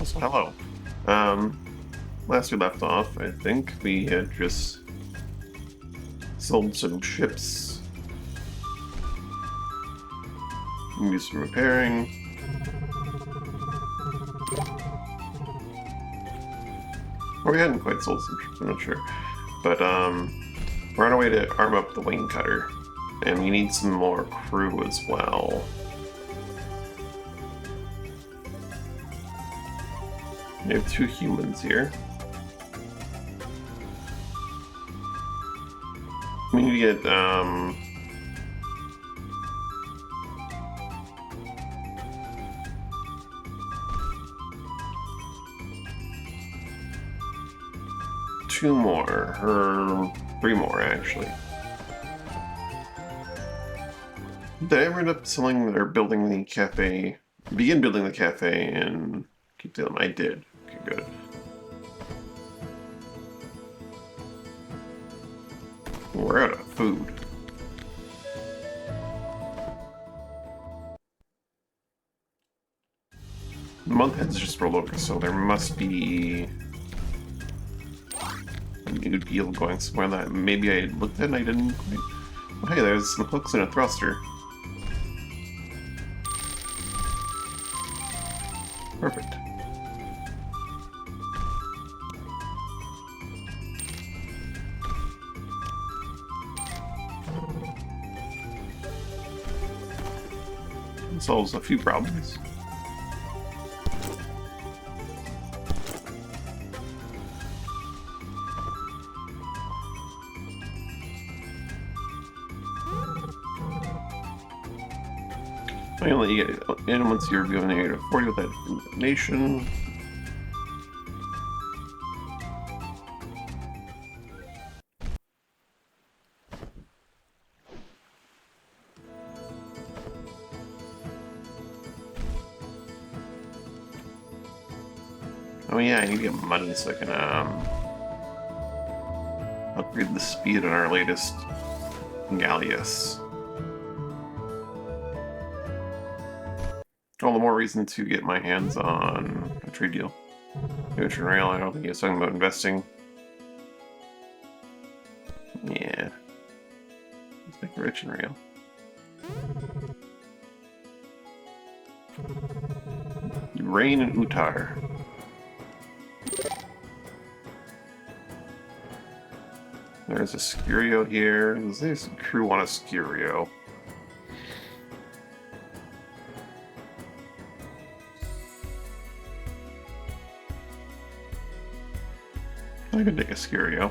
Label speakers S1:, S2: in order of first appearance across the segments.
S1: Also, hello. Um, Last we left off, I think we had just sold some ships. Do some repairing. Or we hadn't quite sold some ships, I'm not sure. But, we're on our way to arm up the wing cutter. And we need some more crew as well. We have 2 humans here. We need to get, 2 more, or 3 more actually. Did I ever end up selling or building the cafe? Begin building the cafe and keep them? I did. Okay, good. We're out of food. The month has just rolled over, so there must be a new deal going somewhere that maybe I looked at and I didn't quite. Oh, hey, there's some hooks and a thruster. Perfect. It solves a few problems. Finally, and once you're given the area to 40 with that information. Oh yeah, I need to get money so I can upgrade the speed on our latest Galleus. All the more reason to get my hands on a trade deal. Ocean Rail, I don't think he was talking about investing. Yeah. Let's make a Ocean Rail. Rain and Utar. There's a Scurio here. There's some crew on a Scurio. I could take a Scurio.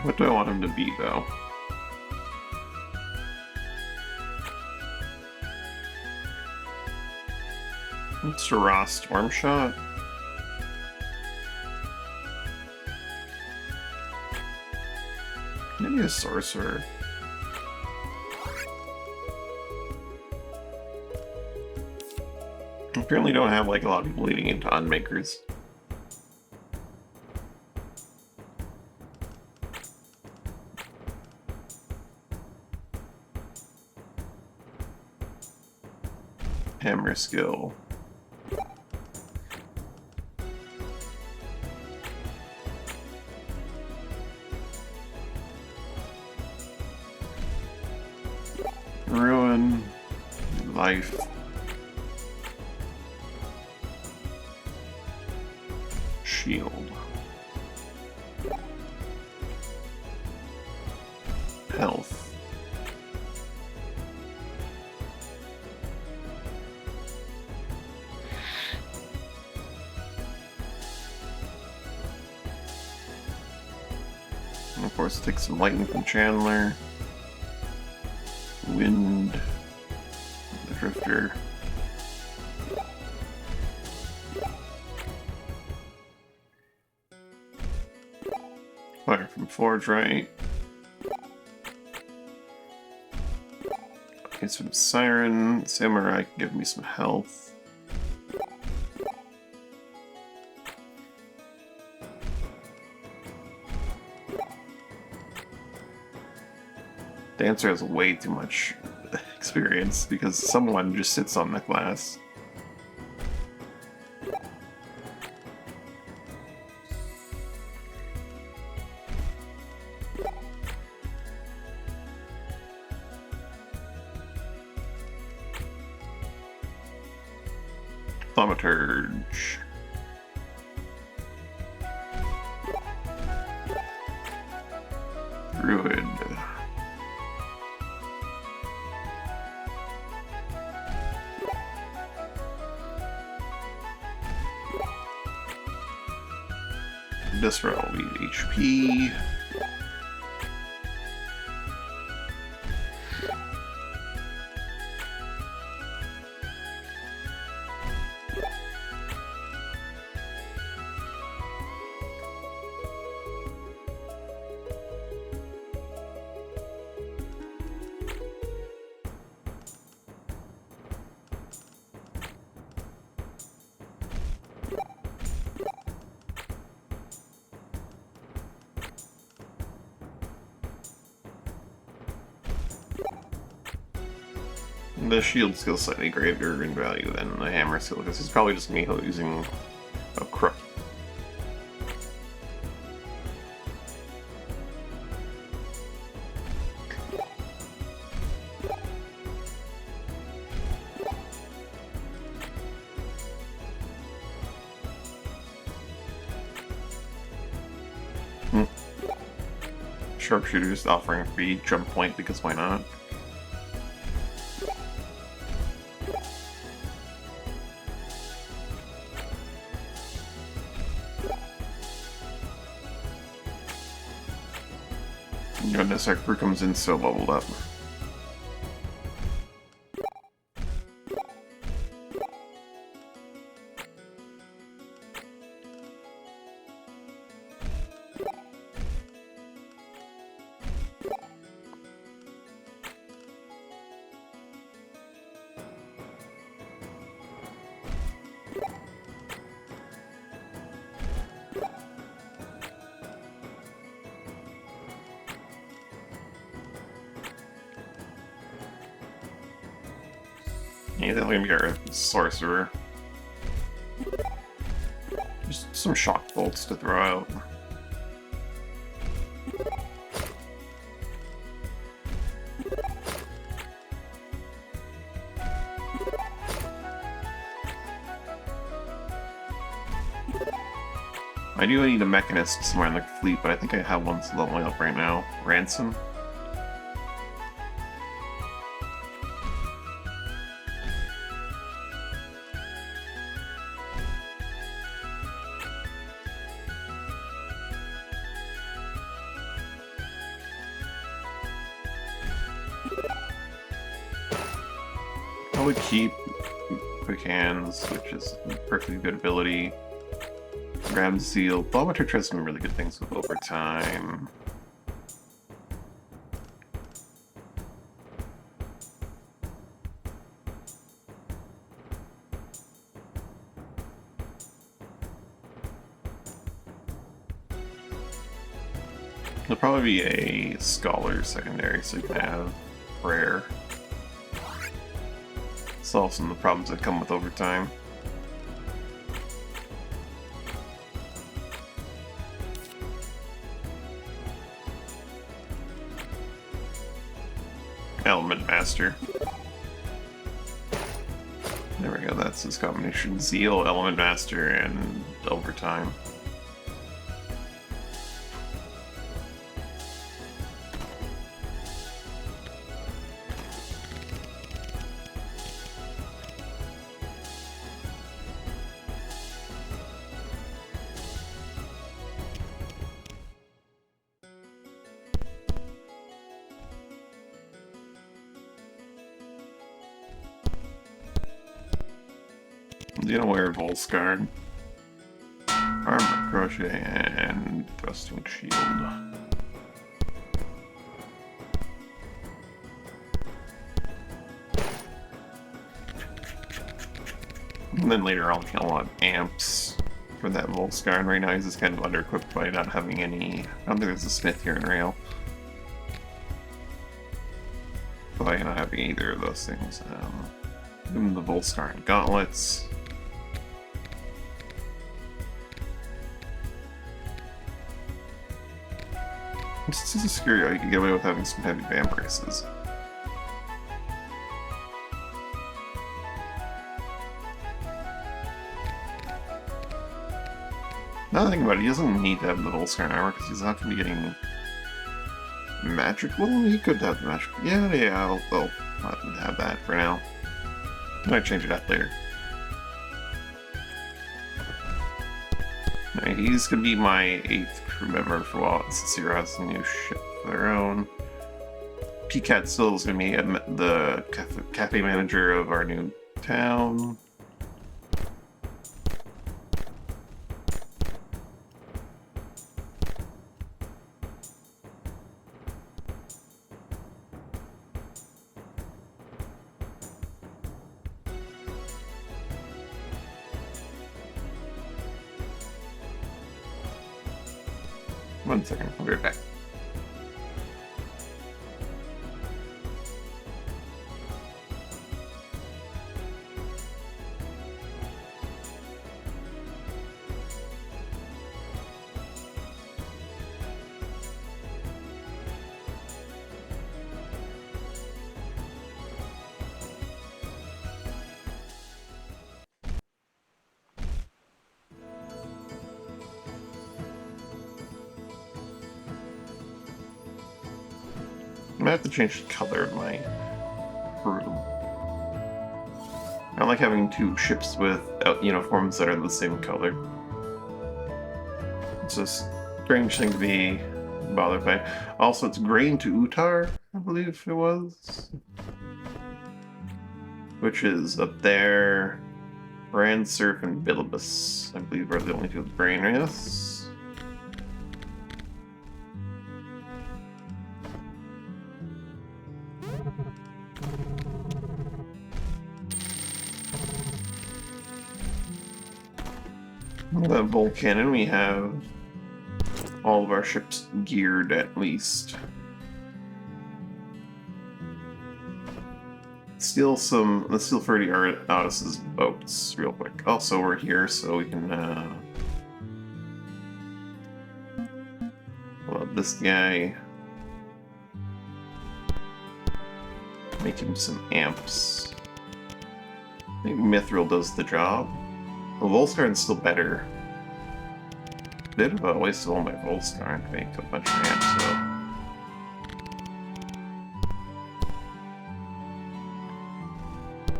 S1: What do I want him to be, though? Mr. Ross Storm Shot? Maybe a Sorcerer. Apparently don't have like a lot of people leading into Unmakers. Hammer skill. Ruin. Life. Shield. Health. And of course, take some lightning from Chandler. Wind. The Drifter. Fire from Forge, right? Okay, so Siren, Samurai can give me some health. Dancer has way too much experience because someone just sits on the glass. Thaumaturge. Druid. This round will be HP. The shield skill slightly greater in value than the hammer skill because it's probably just me using a crook. Sharpshooters offering a free jump point because why not? Goodness, our crew comes in so leveled up. Yeah, they're gonna be our sorcerer. Just some shock bolts to throw out. I do need a mechanist somewhere in the fleet, but I think I have one leveling up right now. Ransom. I would keep Quick Hands, which is a perfectly good ability. Grab Seal. Thaumaturge tries some really good things with overtime. There'll probably be a Scholar secondary, so you can have Prayer. Solve some of the problems that come with overtime. Element Master. There we go, that's his combination. Zeal, Element Master, and overtime. I'm gonna wear Volsguard, Armor, Crochet, and Thrusting Shield. And then later I'll want amps for that Volscar, and right now he's just kind of under-equipped by not having any... I don't think there's a smith here in Rail. By not having either of those things. Give him the Volscar and gauntlets. Since he's a Scurio, you can get away with having some heavy band braces. Now that I think about it, he doesn't need to have the Volscar armor because he's not going to be getting magic. Well, he could have the magic. Yeah, I'll let him have that for now. I might change it up later. Right, he's going to be my 8th crew member for a while since Zero has a new ship of their own. PCAT still is going to be the cafe manager of our new town. One second, I'll be right back. I might have to change the color of my crew. I don't like having two ships with uniforms that are the same color. It's a strange thing to be bothered by. Also, it's grain to Utar, I believe it was. Which is up there. Brand Surf and Bilibus, I believe, are the only two with grain, yes. The Volcanon, we have all of our ships geared at least. Let's steal 30 Odyssey's boats real quick. Also, we're here so we can well, this guy, make him some amps. I think Mithril does the job. The Volscar's still better. Bit of a waste of all my Volscar to make a bunch of amps, though.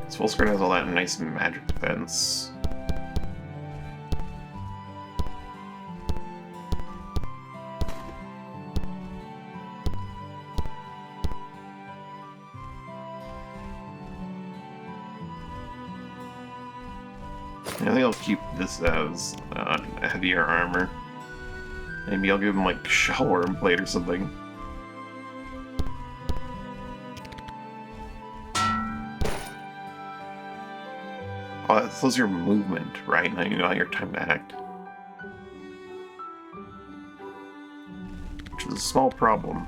S1: This Volscar has all that nice magic defense. I think I'll keep this as heavier armor. Maybe I'll give him like shellworm plate or something. Oh, that slows your movement, right? Now you know your time to act. Which is a small problem.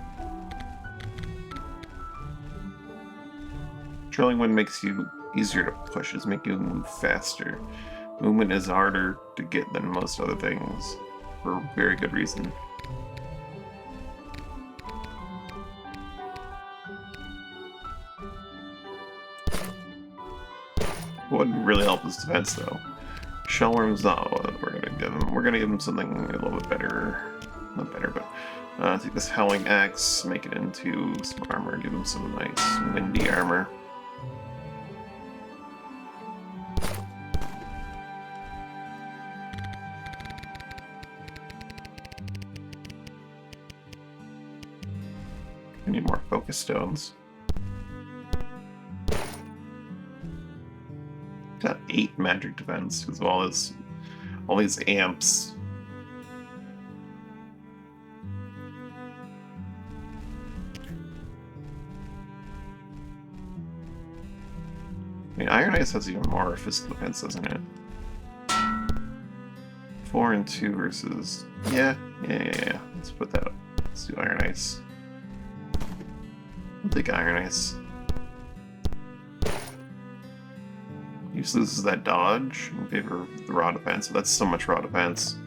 S1: Trailing wind makes you easier to push, it's make you move faster. Movement is harder to get than most other things, for very good reason. Wouldn't really help his defense though. Shellworm's not what we're gonna give him. We're gonna give him something a little bit better. Not better, but take this Howling Axe, make it into some armor, give him some nice windy armor. I need more focus stones. Got 8 magic defense because of all these amps. mean, Iron Ice has even more physical defense, doesn't it? 4 and 2 versus... Yeah. Let's put that up. Let's do Iron Ice. I'll take Iron Ice. He just loses that dodge in favor of the raw defense, so that's so much raw defense.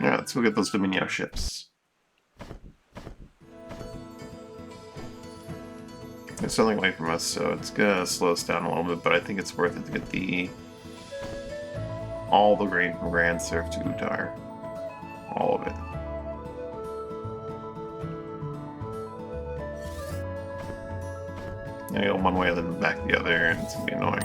S1: Yeah, let's go get those Dominio ships. They're sailing away from us, so it's gonna slow us down a little bit, but I think it's worth it to get all the grain from Grand Surf to Utar. All of it. I go one way, then back the other, and it's gonna be annoying.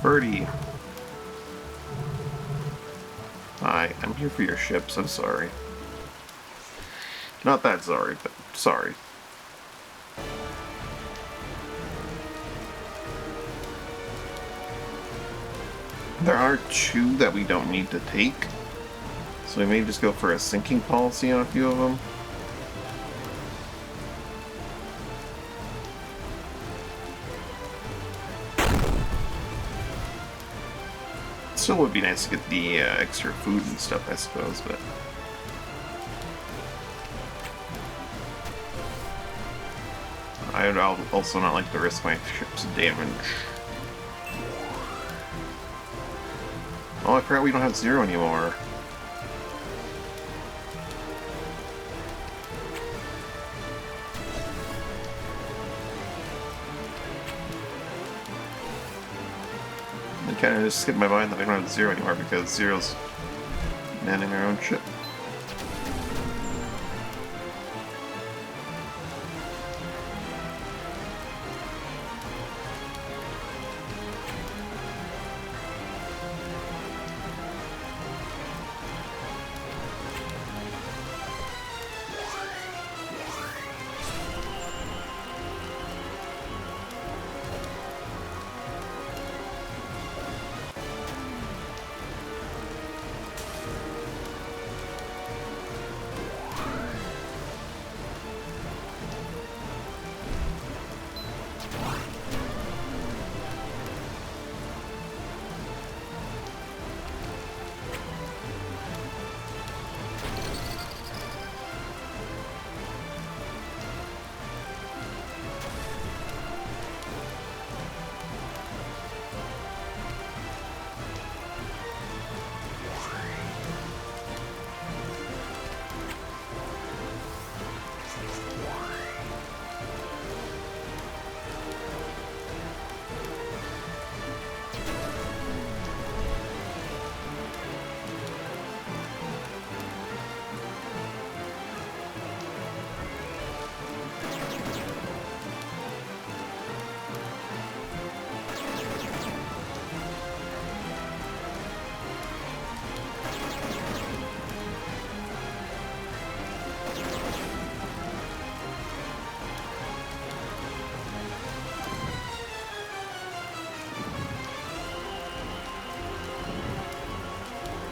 S1: Birdie. Hi, I'm here for your ships, I'm sorry. Not that sorry, but sorry. There are 2 that we don't need to take, so we may just go for a sinking policy on a few of them. Still would be nice to get the extra food and stuff, I suppose, but... I would also not like to risk my ship's damage. Oh, I forgot we don't have 0 anymore. It kind of just skipped my mind that I don't have 0 anymore because 0's manning our own ship.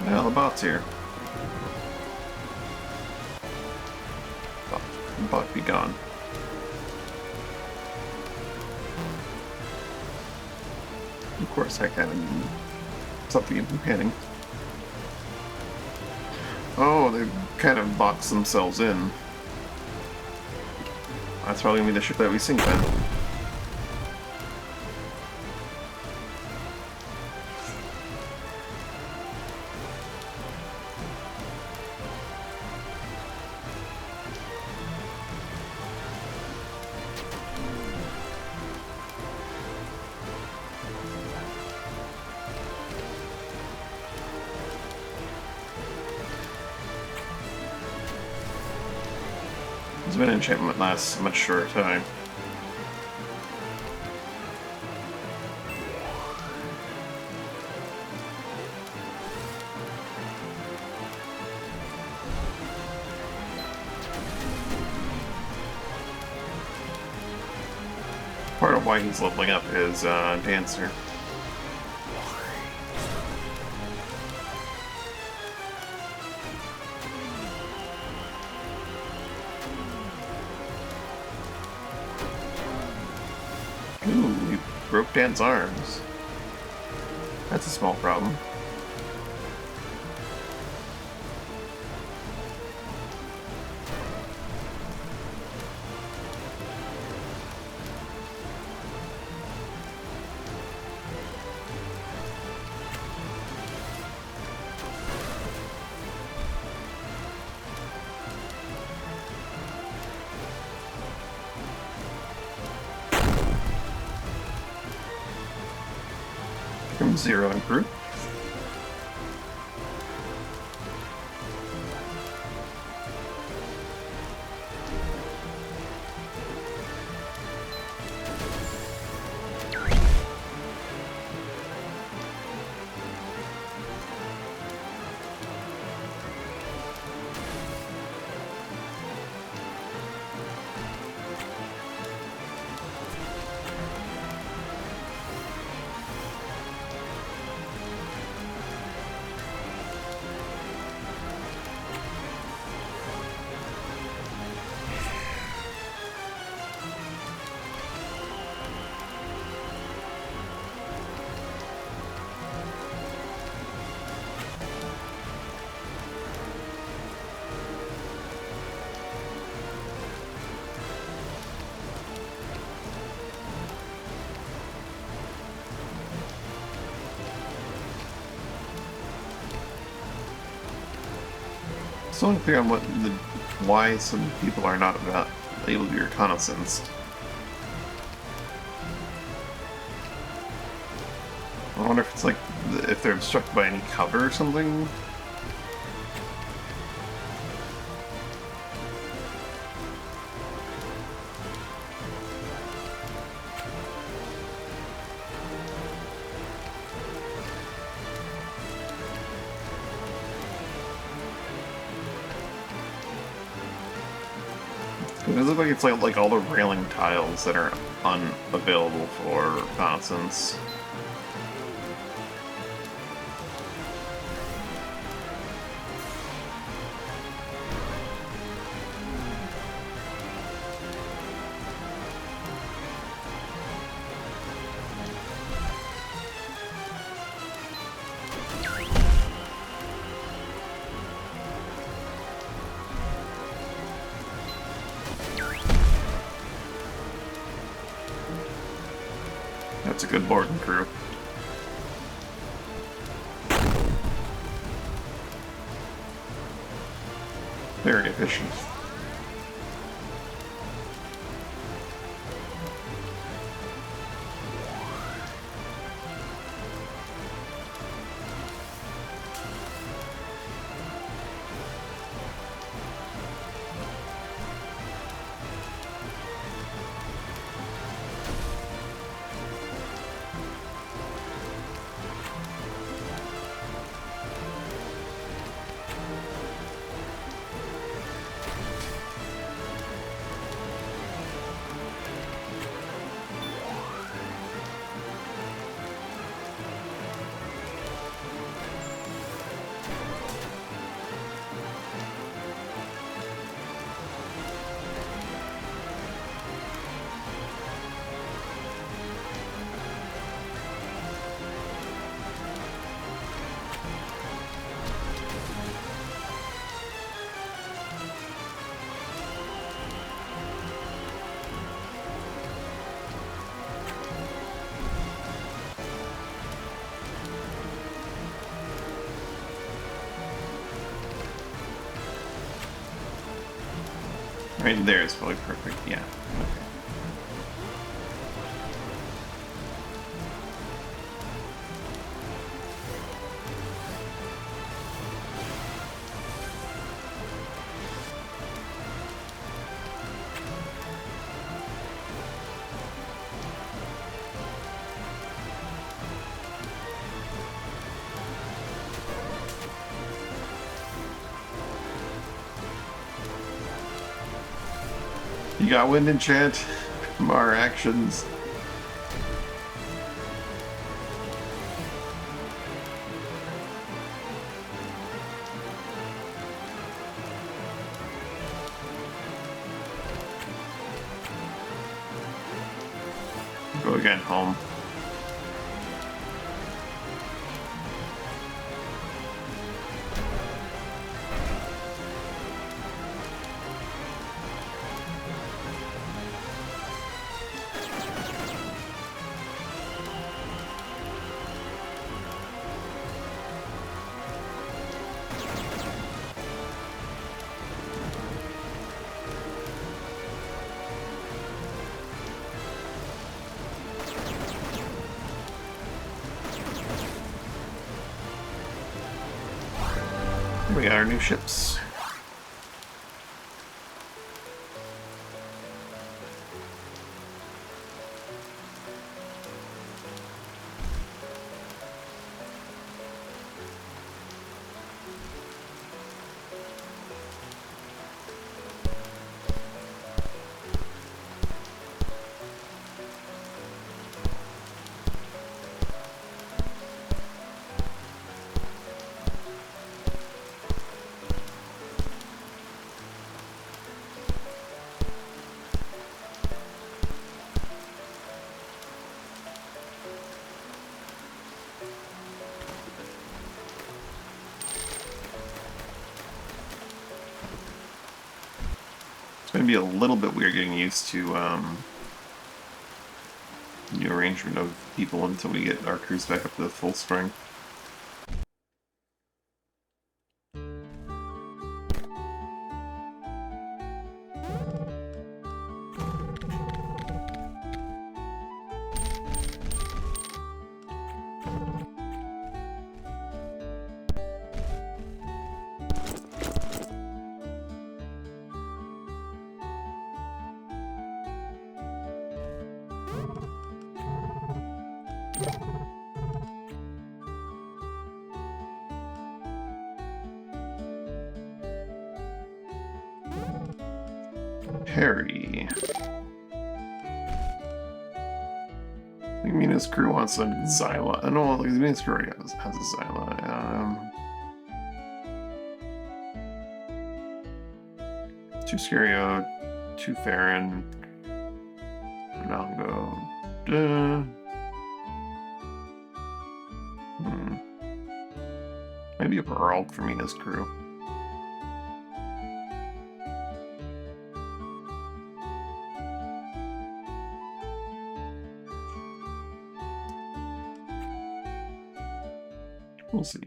S1: Well, the bot's here. Bot be gone. Of course, I kind of something in panning. Oh, they kind of boxed themselves in. That's probably gonna be the ship that we sink then. an enchantment lasts a much shorter time. Part of why he's leveling up is Dancer. Ooh, you broke Dan's arms. That's a small problem. From 0 improve. Still unclear on why some people are not able to be reconnaissanced. I wonder if it's like if they're obstructed by any cover or something. It does look like it's like all the railing tiles that are unavailable for reconnaissance. That's a good boarding crew. Very efficient. Right there is probably perfect, yeah. Okay. You got wind enchant from our actions. Go again, home. We got our new ships. It's going to be a little bit weird getting used to new arrangement of people until we get our crews back up to full strength. Harry. I think Mina's crew wants a Xyla. I know Mina's crew already has a Xyla. 2 Scario, 2 Farron, Ronaldo. Maybe a Pearl for Mina's crew. We'll see.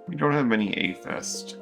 S1: We don't have many A-Fest.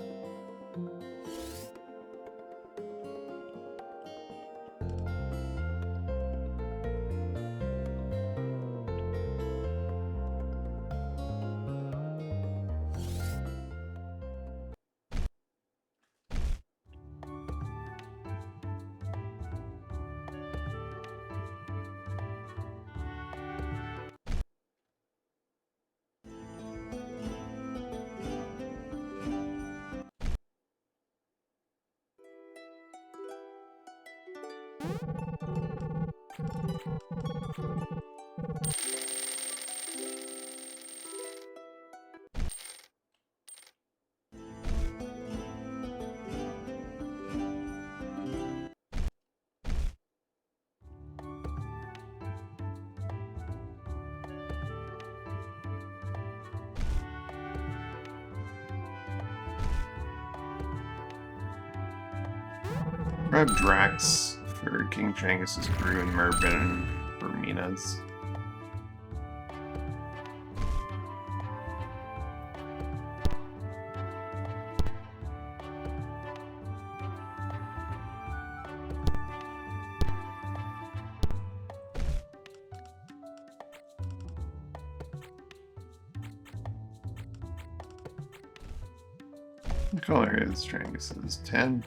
S1: Grab Drax for King Changus's crew and Mervin for Mina's. What color is Changus's? 10?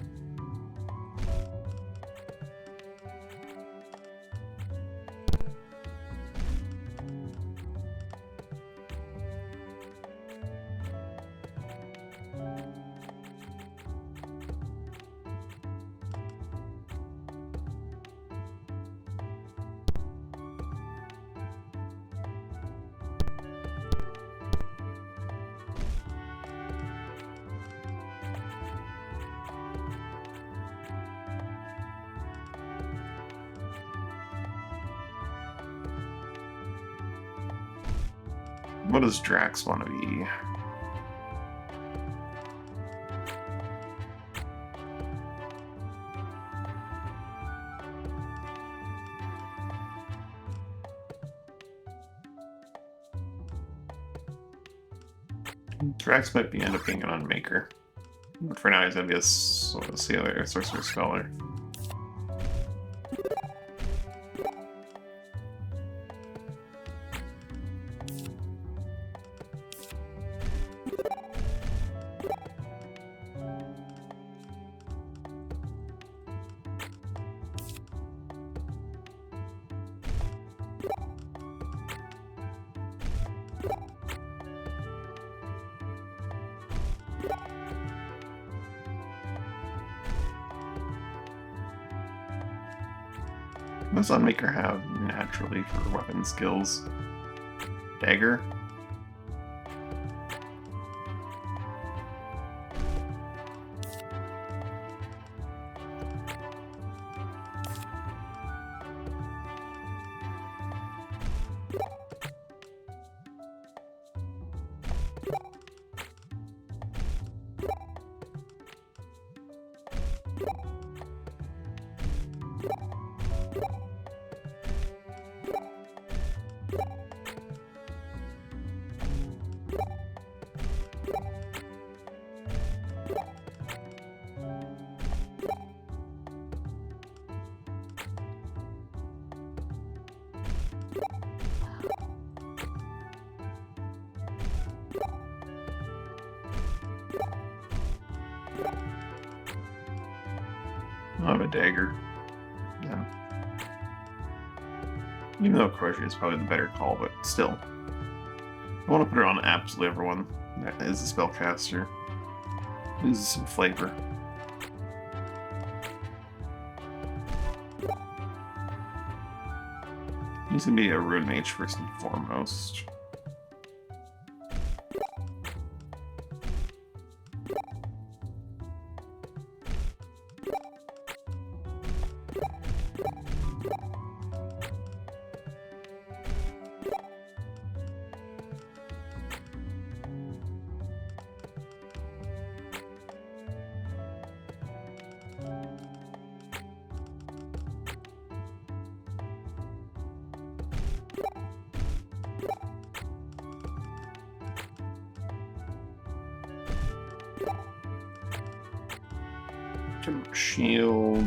S1: What does Drax want to be? Drax might end up being an Unmaker. But for now, he's gonna be a Sorcerer Scholar. What does Unmaker have naturally for weapon skills? Dagger? I have a dagger. Yeah. Even though Crochet is probably the better call, but still. I want to put her on absolutely everyone that is a spellcaster. Loses some flavor. He's gonna be a Rune Mage first and foremost. Shield.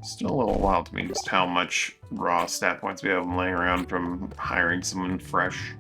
S1: Still a little wild to me just how much raw stat points we have laying around from hiring someone fresh.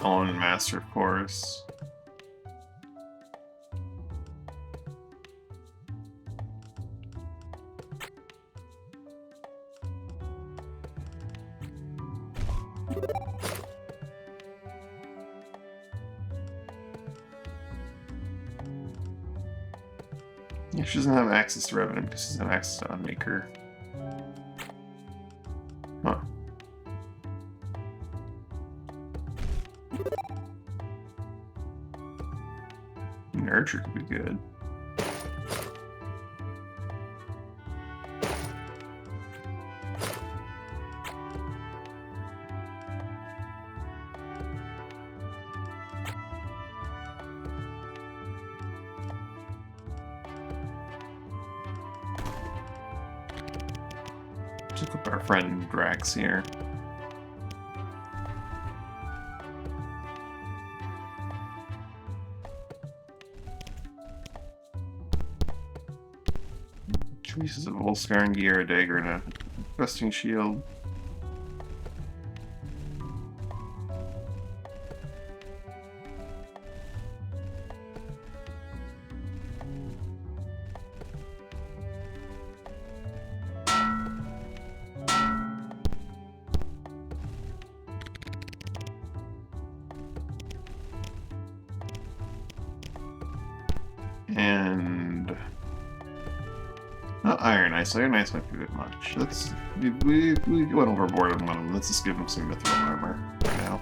S1: On Master, of course. Yeah, she doesn't have access to Revenant because she doesn't have access to Unmaker. Huh. Nurture could be good. Just equip our friend Drax here. Choices of Volscar and gear, a dagger, and a thrusting shield. And not Iron Ice. Iron Ice might be a bit much. We went overboard on one of them. Let's just give him some mithril armor for now.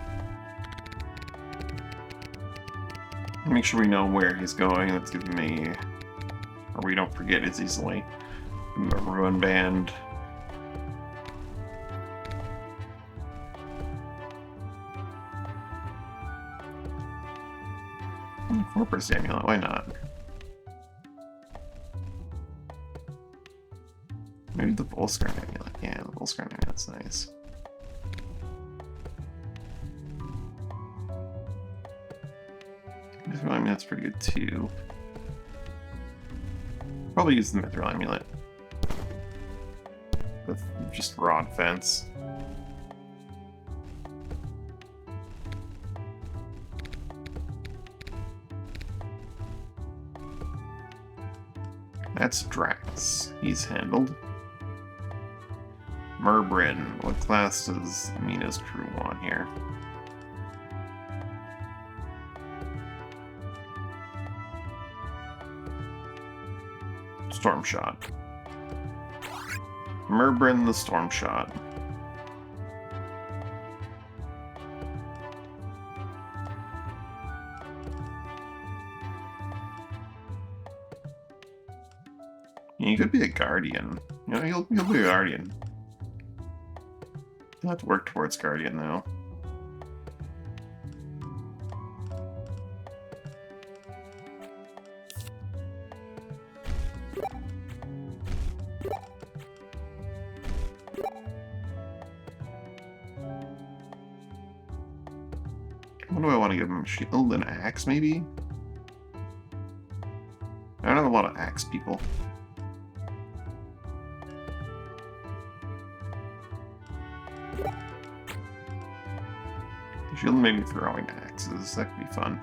S1: Make sure we know where he's going. Let's give him a, or we don't forget as easily. A ruin band. Corpus amulet. Why not? Maybe the Volscar amulet. Yeah, the Volscar amulet's nice. Mithril amulet's pretty good too. Probably use the Mithril amulet with just raw defense. That's Drax. He's handled. Merbrin. What class does Mina's crew want here? Storm Shot. Merbrin the Storm Shot. He could be a guardian. You know, he'll be a guardian. He'll have to work towards guardian though. What do I want to give him? Shield and axe, maybe? I don't have a lot of axe people. Shield maybe throwing axes. That could be fun.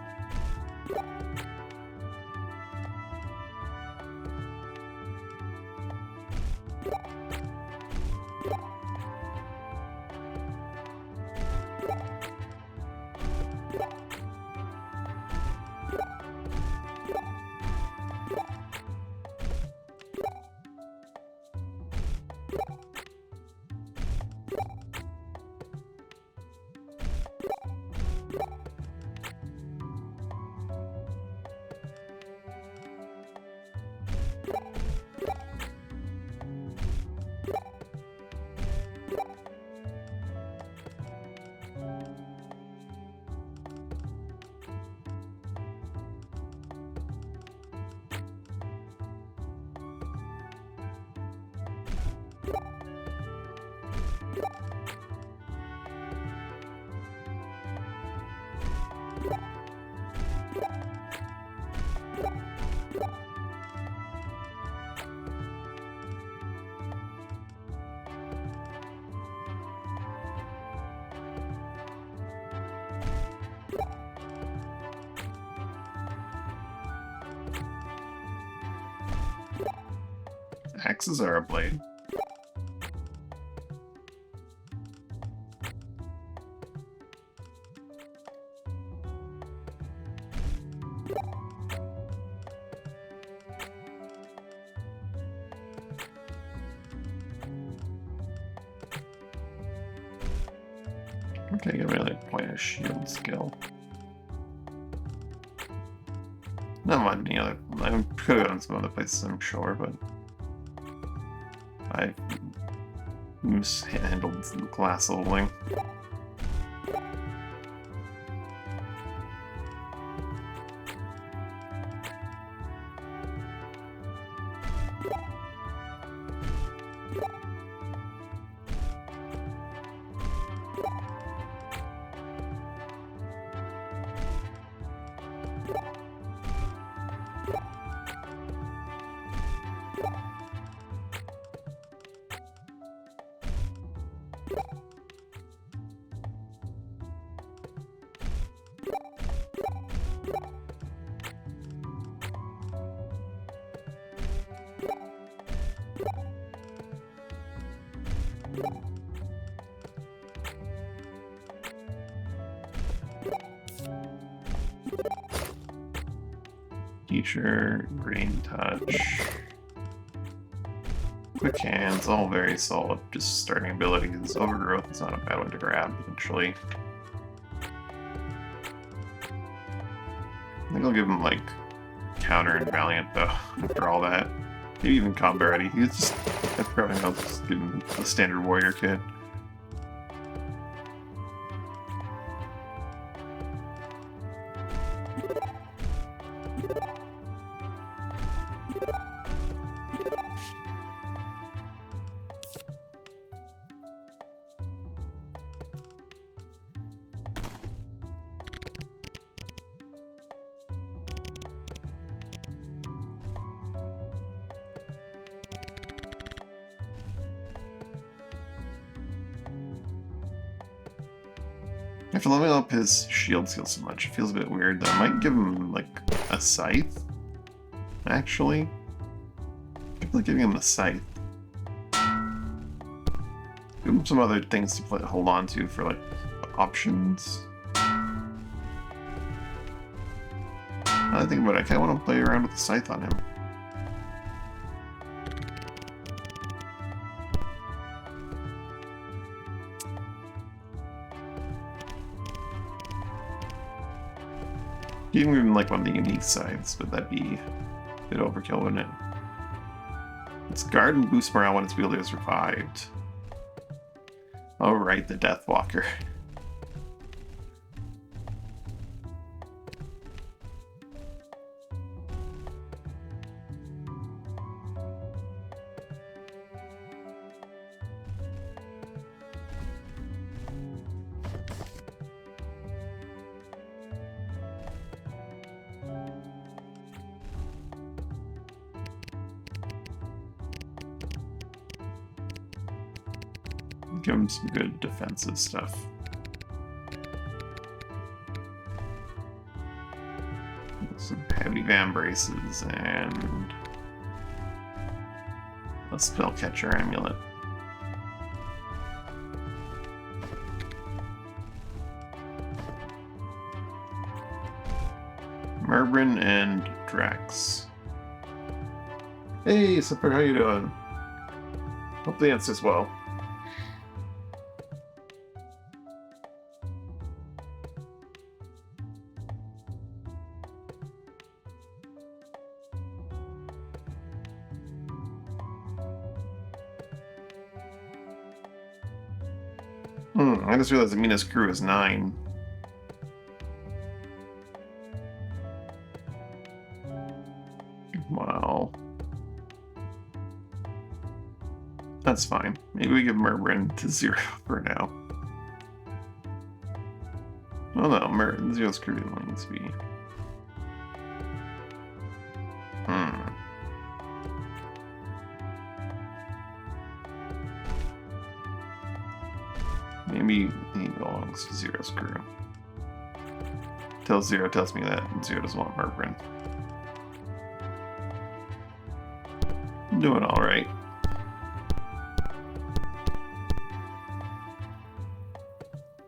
S1: Axes are a blade. Okay, you really point a shield skill. Not on any other. I could have gone some other places, I'm sure, but I mishandled the class leveling. Teacher, Green Touch. Quick Hands, all very solid. Just starting abilities. Overgrowth is not a bad one to grab, potentially. I think I'll give him, like, Counter and Valiant, though, after all that. Maybe even Combat Ready. He's just, after everything else, just give him the standard Warrior kit. After leveling up his shield seal so much, it feels a bit weird though. I might give him, like, a scythe, actually. I feel like giving him a scythe. Give him some other things to hold on to for, like, options. Now that I think about it, I kind of want to play around with the scythe on him. Even like one of the unique sides, but that'd be a bit overkill, wouldn't it? It's guard and boost morale when its wielder is revived. Oh right, the Deathwalker. Give him some good defensive stuff. Some heavy Van Braces and a Spellcatcher Amulet. Merbrin and Drax. Hey, Super, how you doing? Hope the answer's well. I just realized Amina's crew is 9. Wow. That's fine. Maybe we give Merbrin to 0 for now. Oh no, Zero's crew needs to be... Maybe he belongs to Zero's crew. Till Zero tells me that Zero doesn't want Merbrin. I'm doing alright.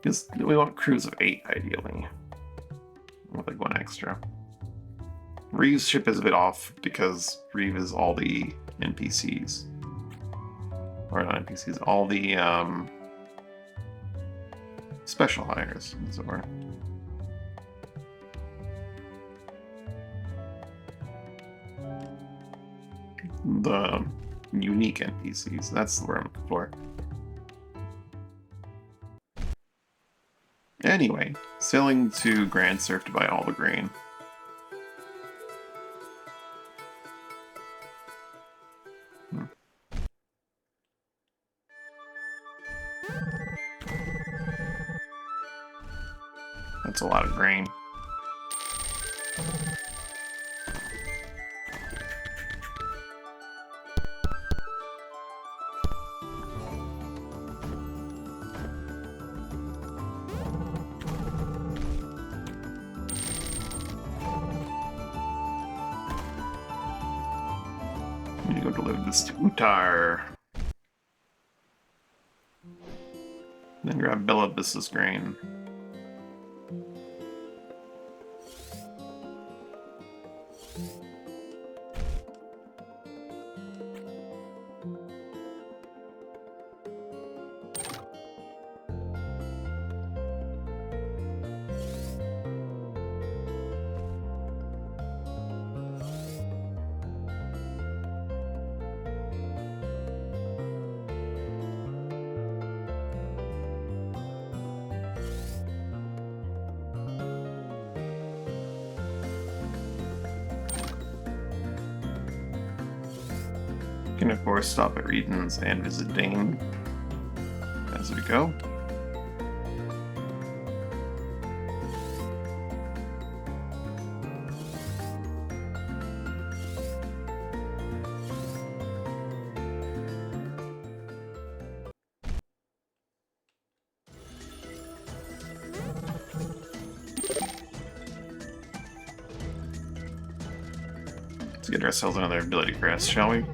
S1: Because we want crews of 8, ideally. With like 1 extra. Reeve's ship is a bit off because Reeve is all the NPCs. Or not NPCs, all the special hires, as it were. The unique NPCs, that's the word I'm looking for. Anyway, sailing to Grand Surf to buy all the grain. That's a lot of grain. I need to go deliver this to Utar. Then grab Billabis's grain. can of course stop at regions and visit Dane as we go. Let's get ourselves another ability crest, shall we?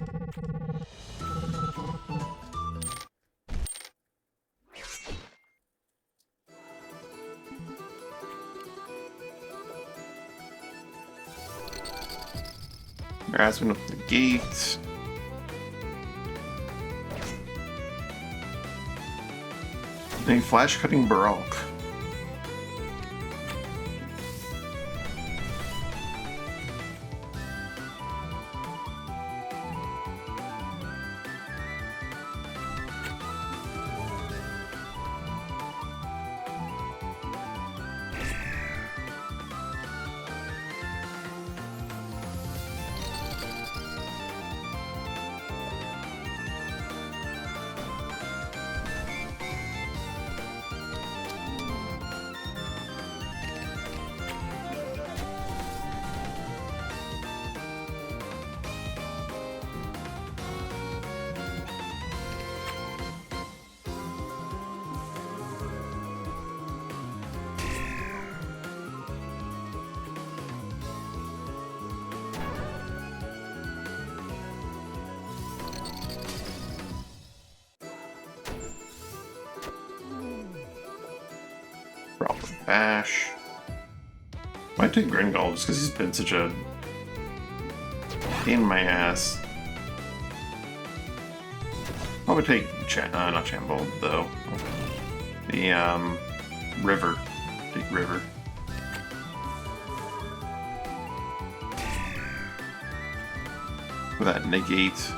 S1: Rasmus up the gate. A flash cutting Baroque. Bash. Might take Gringold just because he's been such a pain in my ass. Probably take not Chambold though. The River. Take River. For that negate.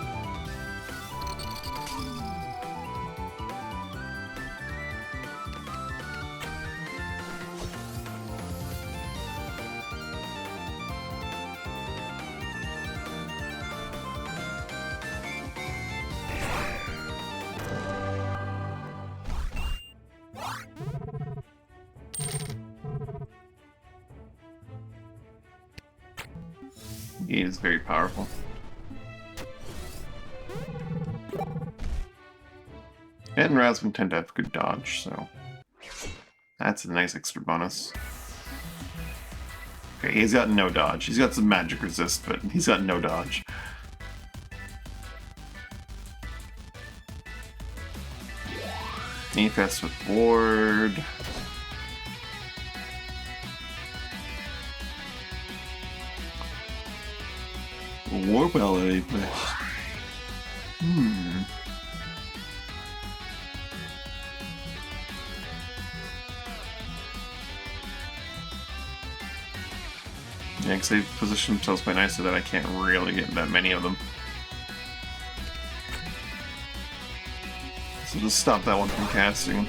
S1: He is very powerful. And Rasmus tend to have good dodge, so that's a nice extra bonus. Okay, he's got no dodge. He's got some magic resist, but he's got no dodge. Efest with Ward. Warp LA best. Yeah, because they position themselves quite nice so that I can't really get that many of them. So just stop that one from casting.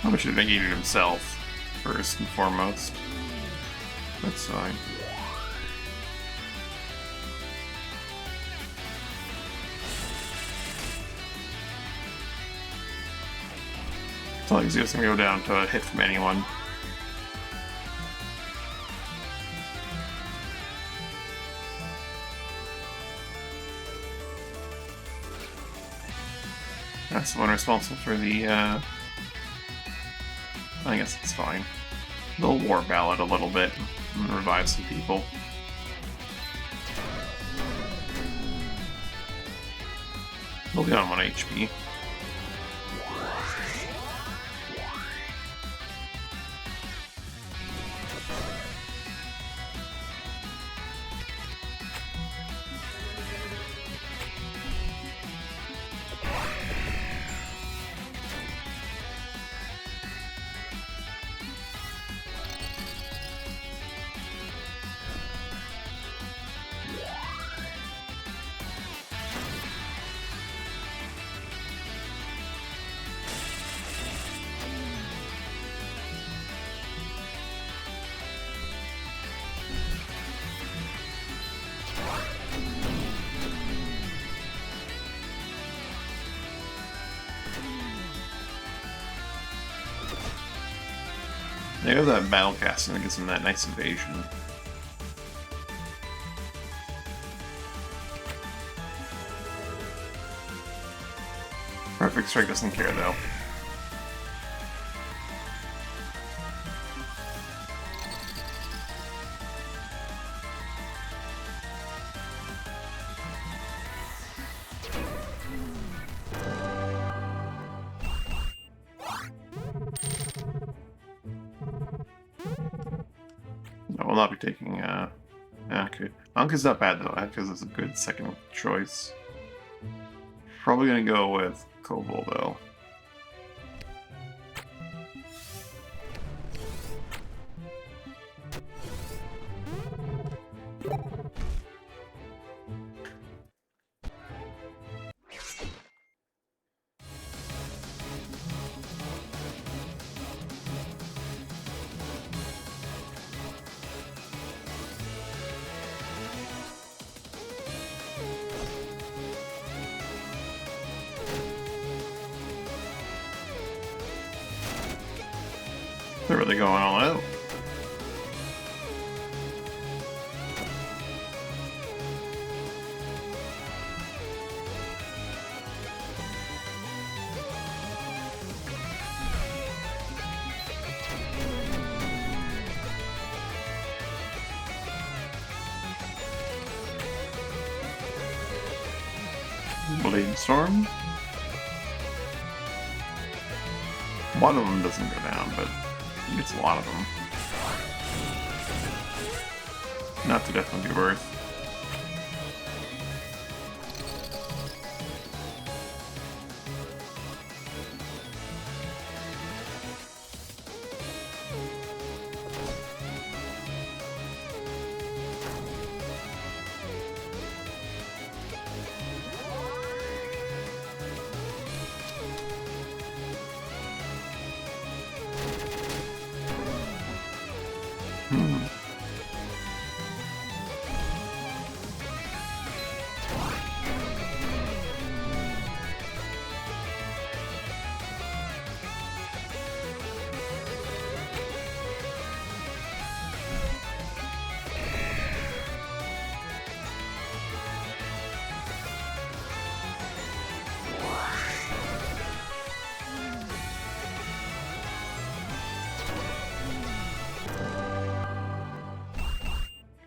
S1: Probably should have negated himself first and foremost. That's fine. It's not like Zeus can go down to a hit from anyone. That's the one responsible for the, I guess it's fine. They'll war ballad a little bit and revive some people. They'll be on 1 HP. They have that battle casting that gives them that nice evasion. Perfect Strike doesn't care though. I will not be taking okay. Anka's not bad though. Anka's is a good second choice. Probably gonna go with Koval though. They're really going all out. Blade Storm. One of them doesn't go down, but he gets a lot of them. Not to definitely be worth.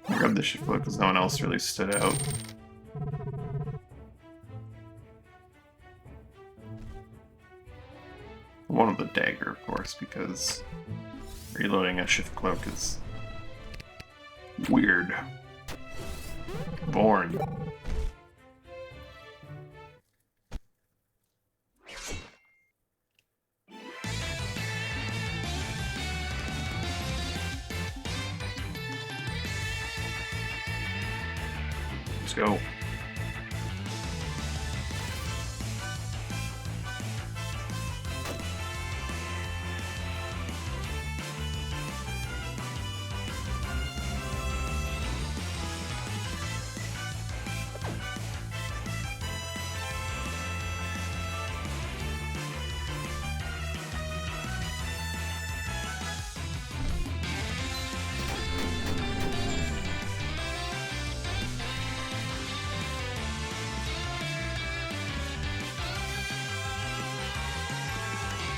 S1: I grabbed the shift flip because no one else really stood out. One of the dagger, of course, because reloading a shift cloak is weird. Born. Let's go.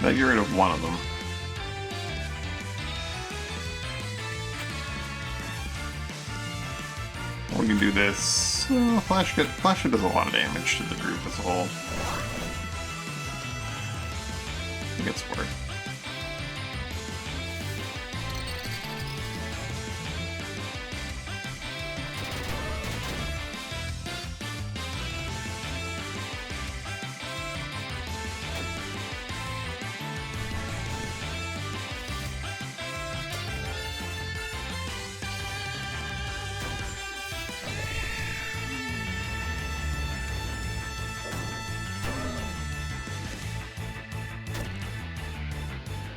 S1: Now get rid of one of them. We can do this. Flash Hit does a lot of damage to the group as a whole. I think it's worth.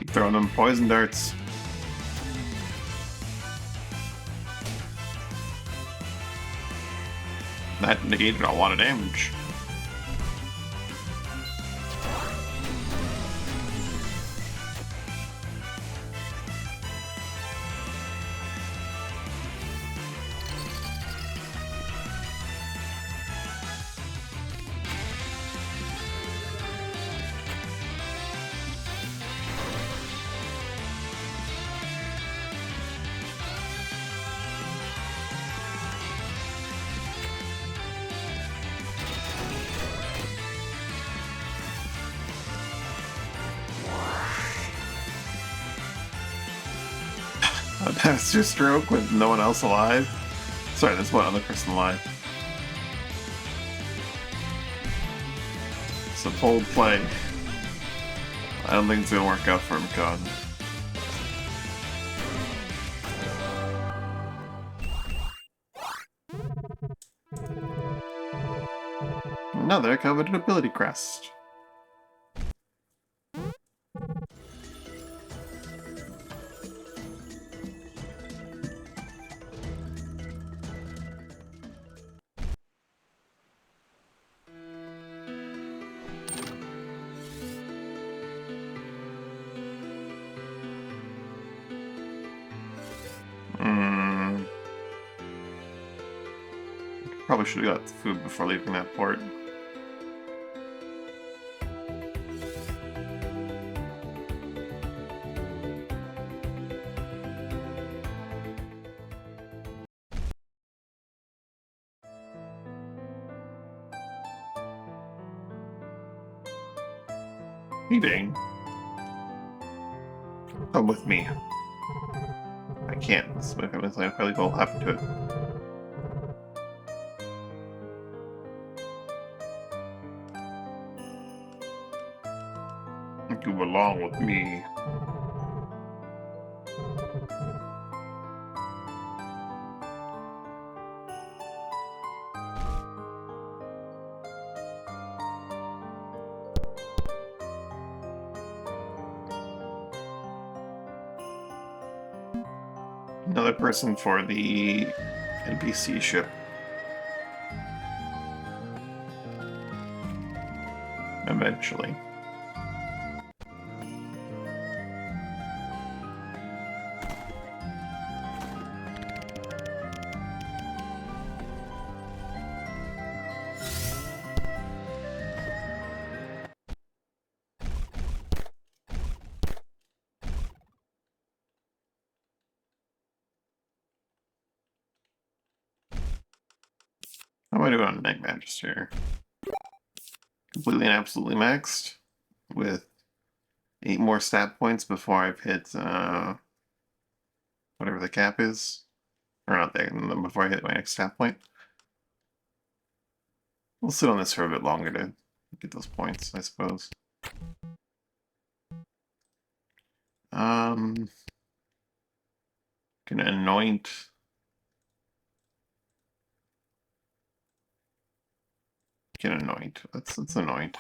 S1: Throwing them poison darts. That negated a lot of damage. That's your stroke with no one else alive? Sorry, there's one other person alive. It's a bold play. I don't think it's gonna work out for him, God. Another coveted ability crest. Probably should have got the food before leaving that port. Eating. Come with me. I can't. This probably will happen to it. You belong with me. Another person for the NPC ship. Eventually. How am I doing on Night Magister? Completely and absolutely maxed with 8 more stat points before I've hit whatever the cap is. Or not there, before I hit my next stat point. We'll sit on this for a bit longer to get those points, I suppose. Gonna anoint. Can anoint. Let's anoint.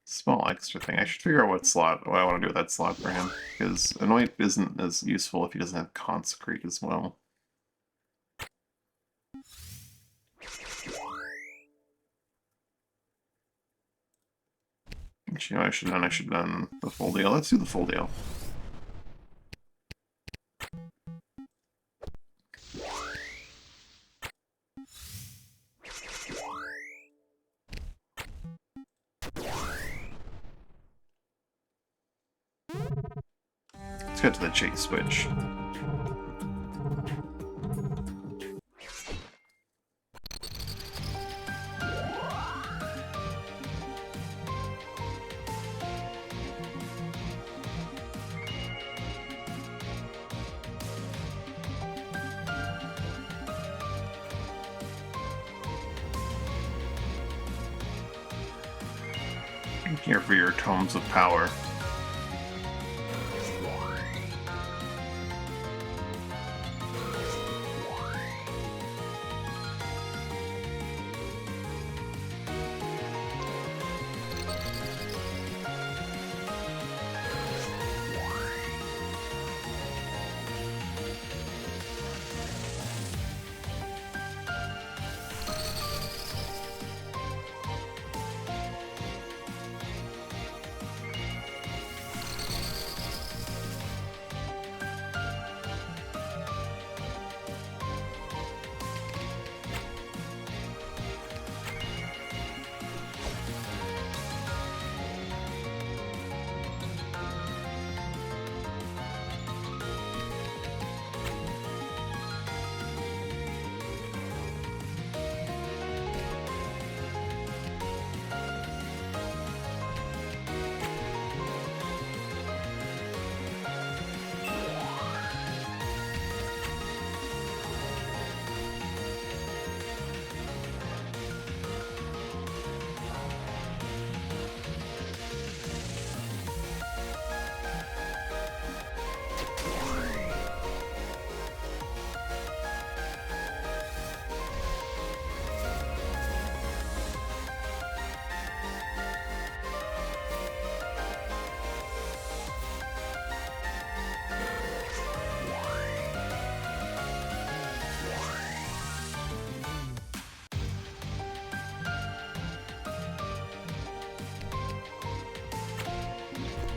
S1: Small extra thing. I should figure out what I want to do with that slot for him. Because anoint isn't as useful if he doesn't have consecrate as well. Actually, you know, I should have done the full deal. Let's do the full deal. Let's get to the chase switch. Here for your tomes of power.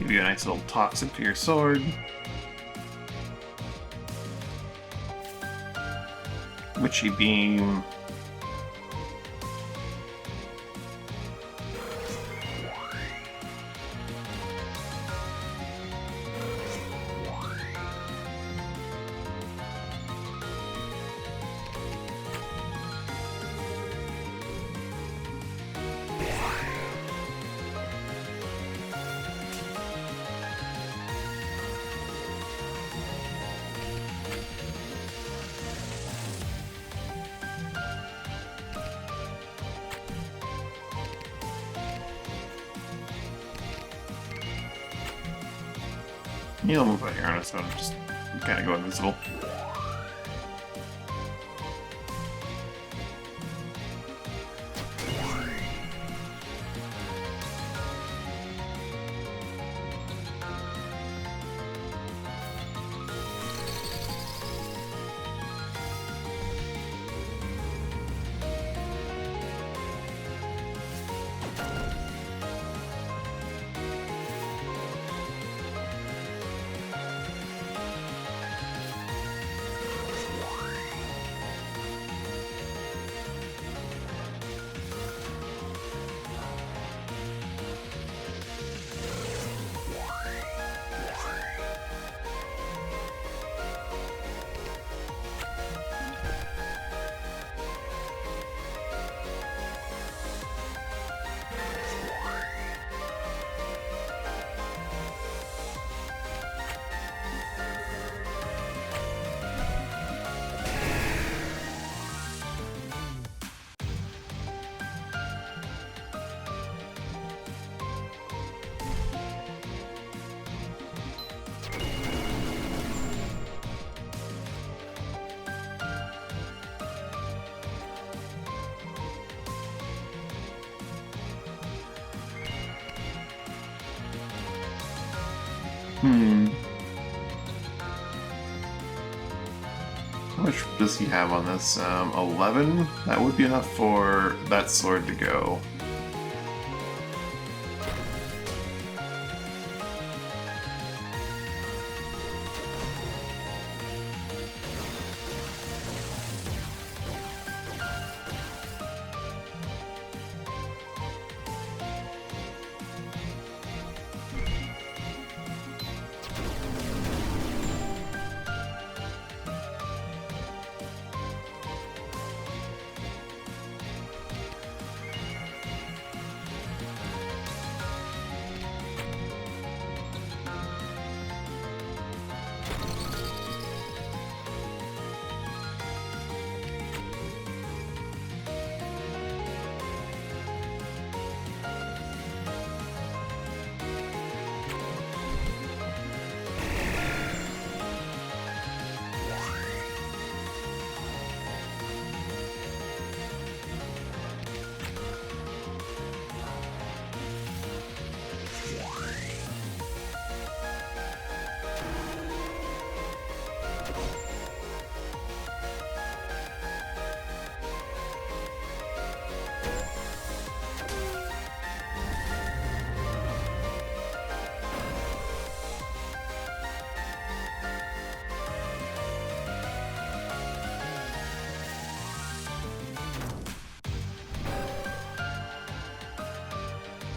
S1: Give you a nice little toxic to your sword. Witchy Beam. Yeah, I'll move out here on its own, just kind of go invisible. How much does he have on this? 11? That would be enough for that sword to go.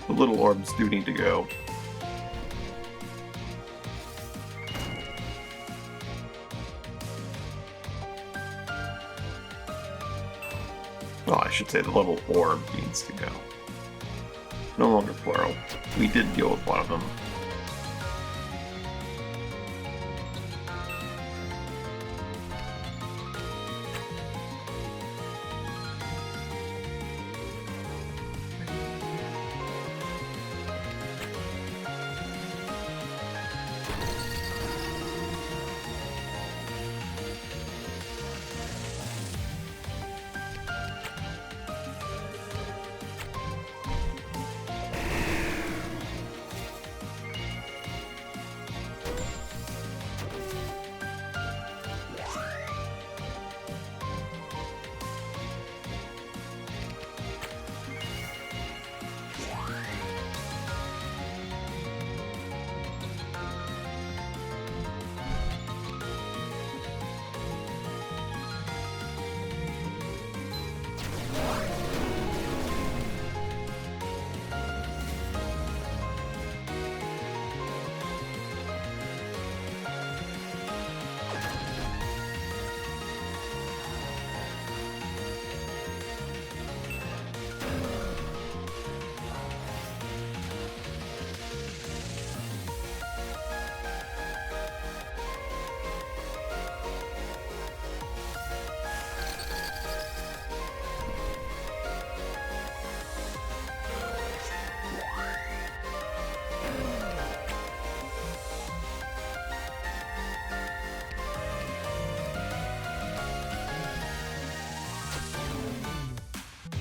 S1: The little orbs do need to go. Well, I should say the little orb needs to go. No longer plural. We did deal with one of them.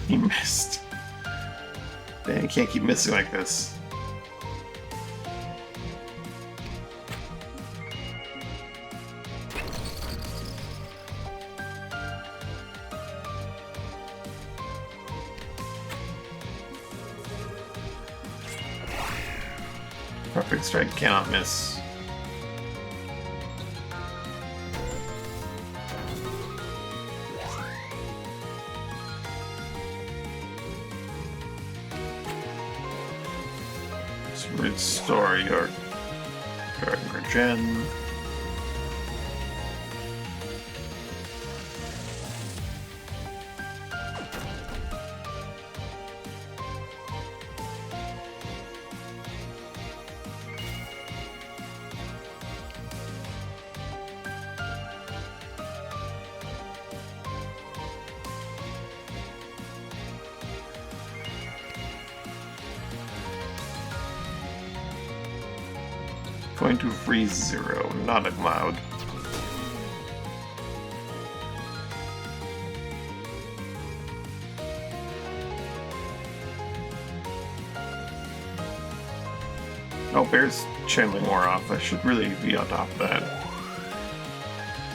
S1: He missed. Dang, you can't keep missing like this. Perfect strike cannot miss. Restore your Gen. Going to freeze 0, not a cloud. Oh, Bear's channeling more off. I should really be on top of that.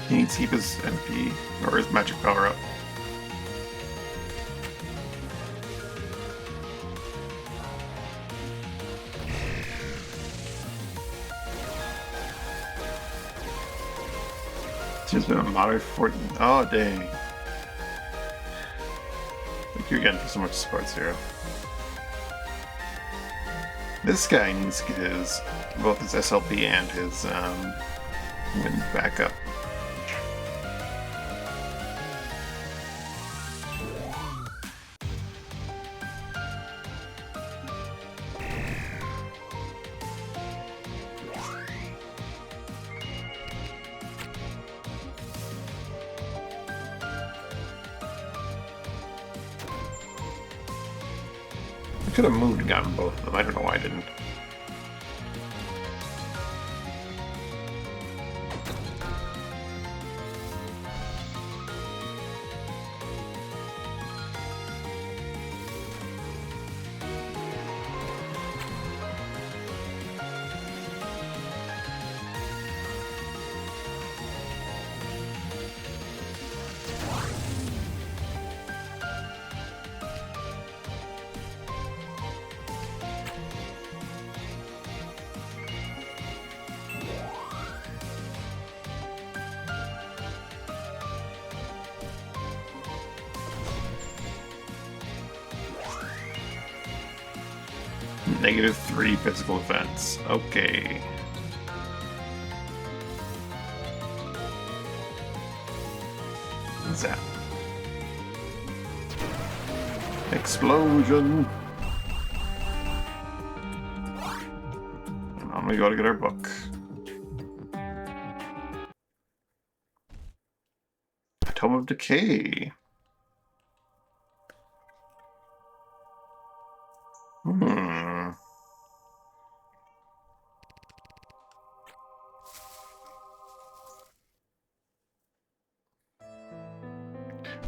S1: He needs to keep his MP, or his magic power up. He's been a moderate for 14. Oh, dang. Thank you again for so much support, Zero. This guy needs to get his, both his SLP and his wind back up. I could have moved and gotten both of them. I don't know why I didn't. -3 physical defense. Okay. Zap. Explosion. And we gotta get our book. Tome of Decay.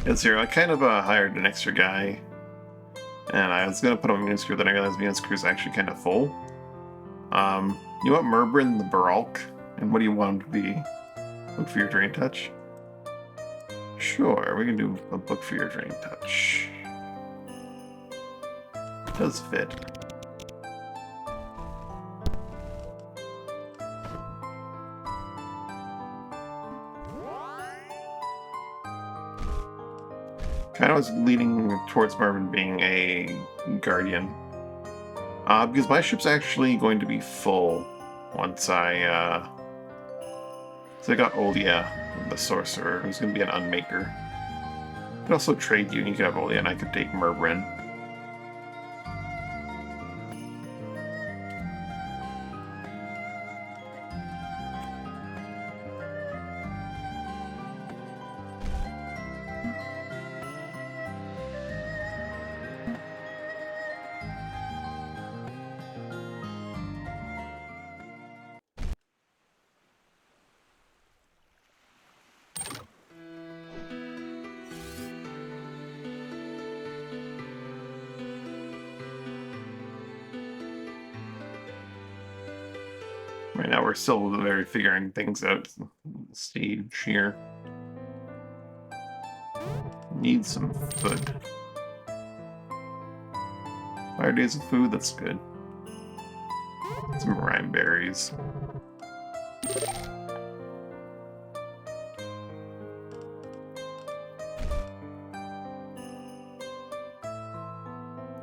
S1: It's here. I kind of hired an extra guy, and I was gonna put him on Mean Screw, then I realized Mean Screw is actually kind of full. You want Merbrin the Baralk, and what do you want him to be? Book for your Drain Touch? Sure, we can do a Book for your Drain Touch. It does fit. Kind of was leaning towards Marvin being a Guardian. Because my ship's actually going to be full once I, So I got Olia, the Sorcerer, who's going to be an Unmaker. I could also trade you, and you could have Olia, and I could take Merbrin. Right now we're still very figuring things out stage here. Need some food. 5 days of food, that's good. Some rime berries.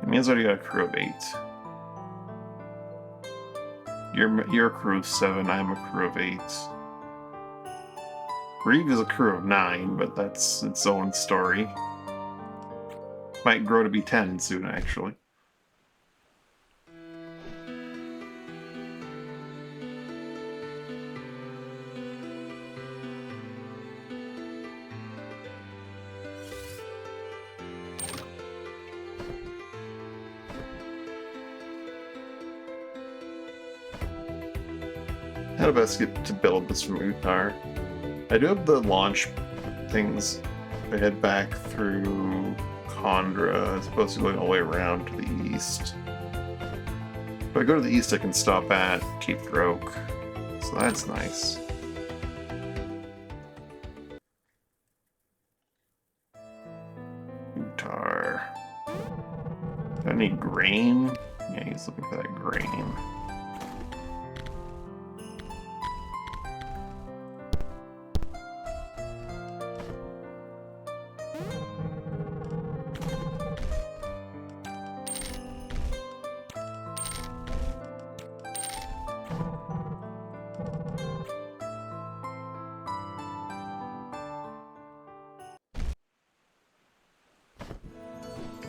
S1: It means I already got a crew of 8. You're a crew of 7, I'm a crew of 8. Reeve is a crew of 9, but that's its own story. Might grow to be 10 soon, actually. How do I best get to build this from Uthar? I do have the launch things. I head back through Condra, as opposed to going all the way around to the east. If I go to the east, I can stop at Cape Roke, so that's nice. Uthar. Do I need grain? Yeah, he's looking for that grain.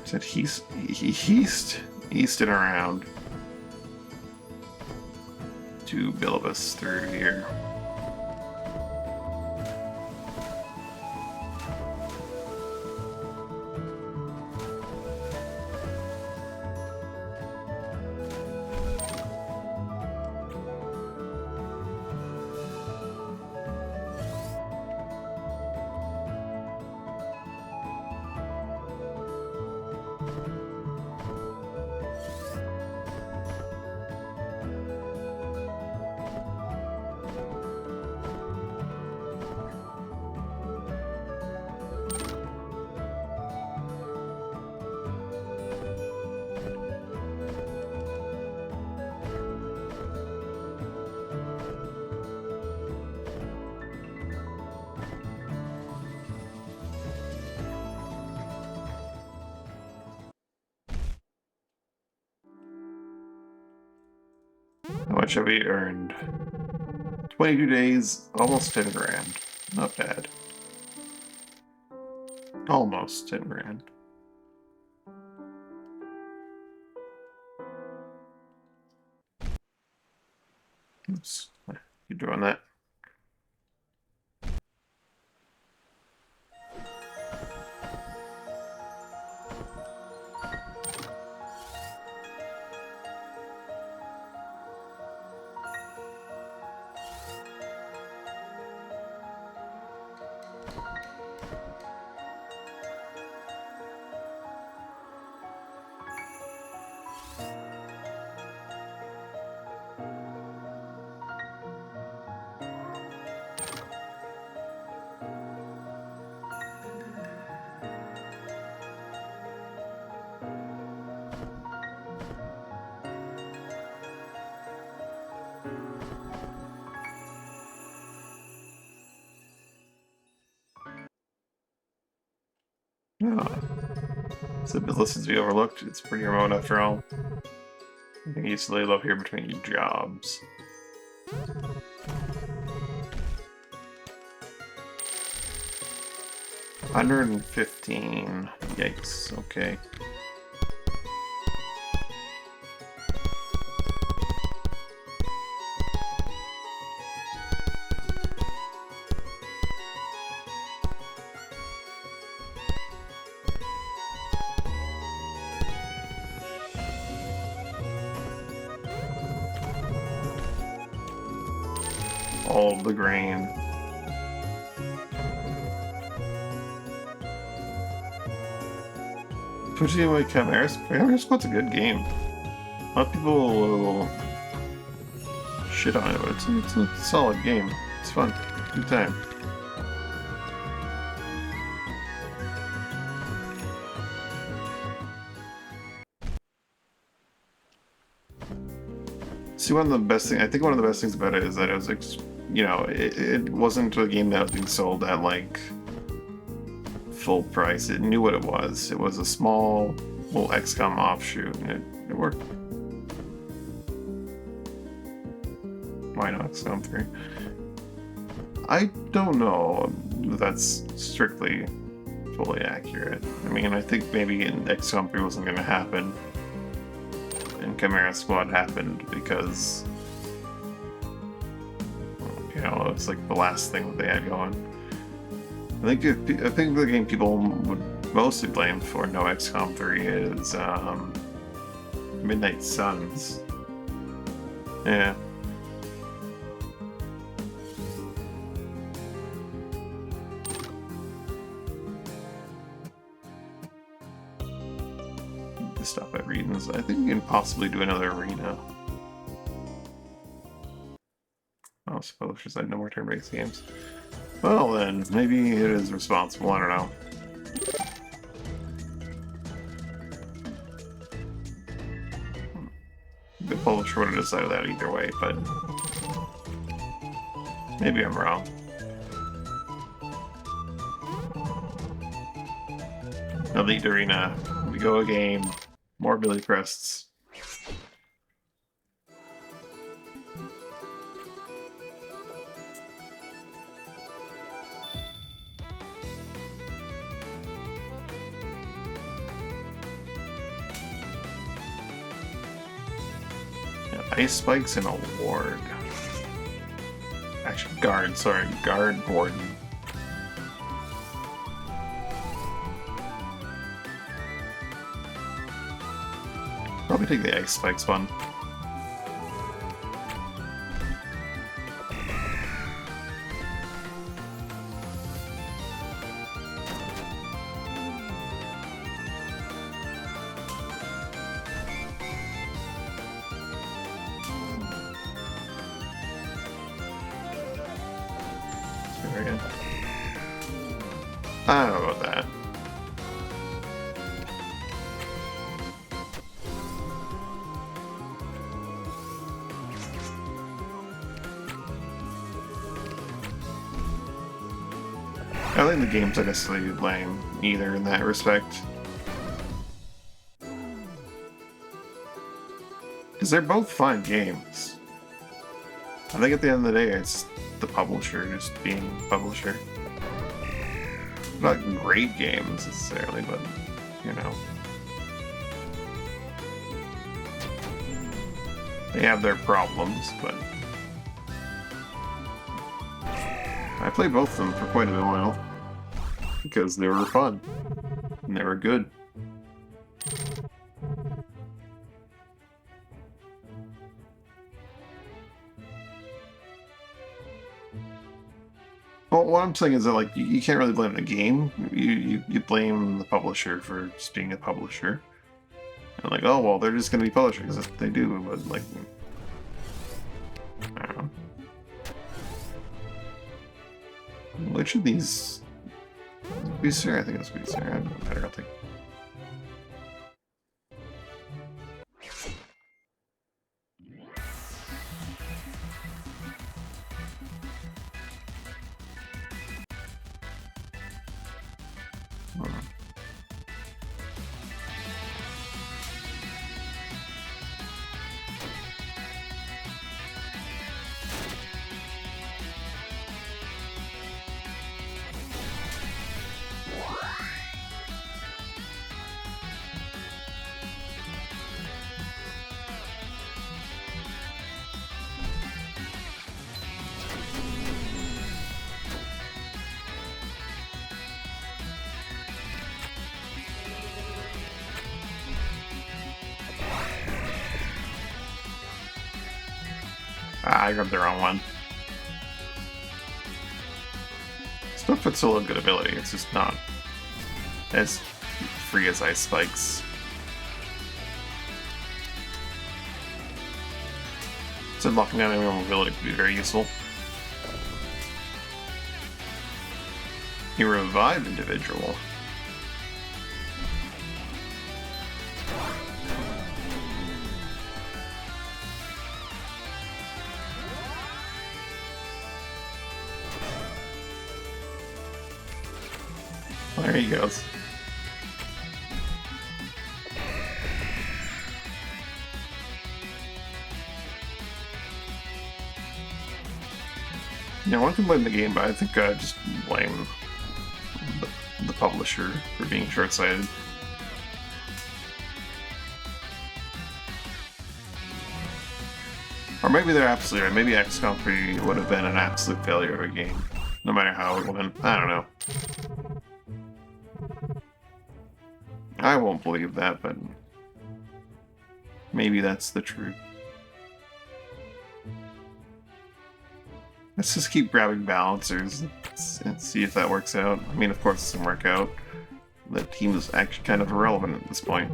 S1: Said east and around to Bilibus through here. How much have we earned? 22 days, almost 10 grand. Not bad. Almost 10 grand. Oops. Keep doing that. Oh. So Bilibus be overlooked. It's pretty remote after all. I think he used to lay low here between jobs. $115. Yikes, okay. All the grain. Especially like Chimeras. Chimeras Squad's a good game. A lot of people will shit on it, but it's a solid game. It's fun. Good time. See, one of the best things, I think one of the best things about it is that it was, you know, it wasn't a game that was being sold at, like, full price. It knew what it was. It was a small little XCOM offshoot, and it worked. Why not XCOM 3? I don't know if that's strictly fully accurate. I mean, I think maybe XCOM 3 wasn't going to happen, and Chimera Squad happened because, you know, it's like the last thing that they had going. I think the game people would mostly blame for no XCOM 3 is Midnight Suns. Yeah. Stop at arenas. I think we can possibly do another arena. Oh, suppose just had no more turn-based games. Well then, maybe it is responsible, I don't know. The publisher would have decided that either way, but maybe I'm wrong. Elite Arena, we go again. More Billy Crests. Yeah, Ice Spikes and a Ward. Actually, Guard, sorry, Guard Warden. Probably take the Ice Spikes one. I don't know about that. I think the games are necessarily lame either in that respect. Because they're both fine games. I think at the end of the day, it's the publisher just being publisher. Not great games necessarily, but you know. They have their problems, but I played both of them for quite a while because they were fun and they were good. Well, what I'm saying is that, like, you can't really blame the game. You blame the publisher for just being a publisher. And like, oh, well, they're just going to be publishers. That's what they do. But, like, I don't know. Which of these... Beaster? I think it's Beaster. I don't know. I don't think... I grabbed the wrong one. Still still a good ability, it's just not as free as Ice Spikes. So locking down animal mobility could be very useful. You revive individual. Well, there he goes. Yeah, one can blame the game, but I think I just blame the publisher for being short-sighted. Or maybe they're absolutely right. Maybe XCOM 3 would have been an absolute failure of a game, no matter how it went. I don't know. I won't believe that, but maybe that's the truth. Let's just keep grabbing balancers and see if that works out. I mean, of course it doesn't work out. The team is actually kind of irrelevant at this point.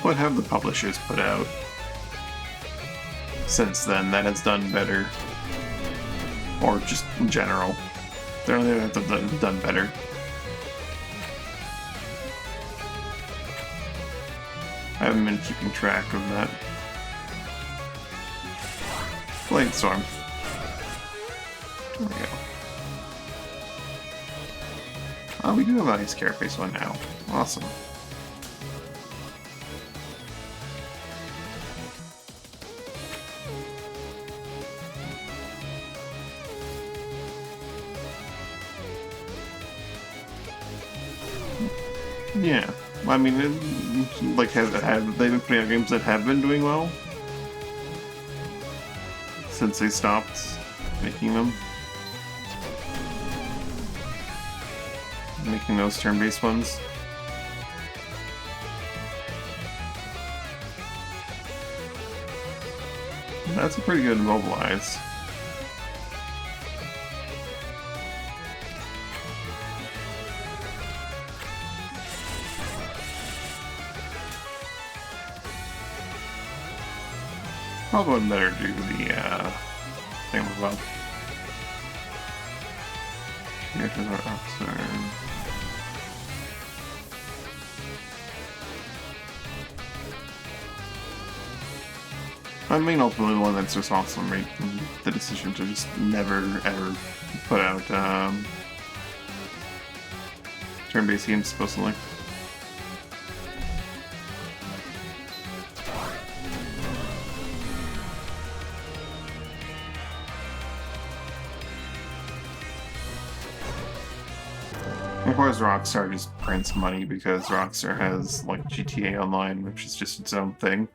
S1: What have the publishers put out since then that has done better? Or just in general? They're only have done better. I haven't been keeping track of that. Blade Storm. There we go. Oh, we do have a nice Carapace one now. Awesome. Yeah, I mean, like, have they been putting out games that have been doing well since they stopped making them? Making those turn-based ones? That's a pretty good mobilize. I'll go ahead and better do the thing above. Characters are officer. I mean, ultimately, the one that's responsible for making the decision to just never ever put out turn-based games, supposedly. Of course, Rockstar just prints money because Rockstar has, like, GTA Online, which is just its own thing.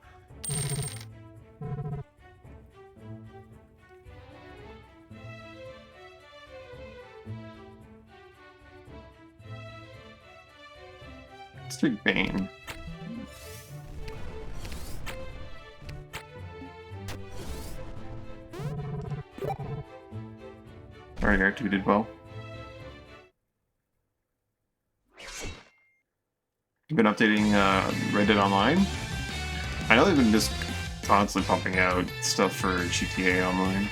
S1: Let's take Bane. Alright, R2 did well. Been updating Red Dead Online. I know they've been just constantly pumping out stuff for GTA Online.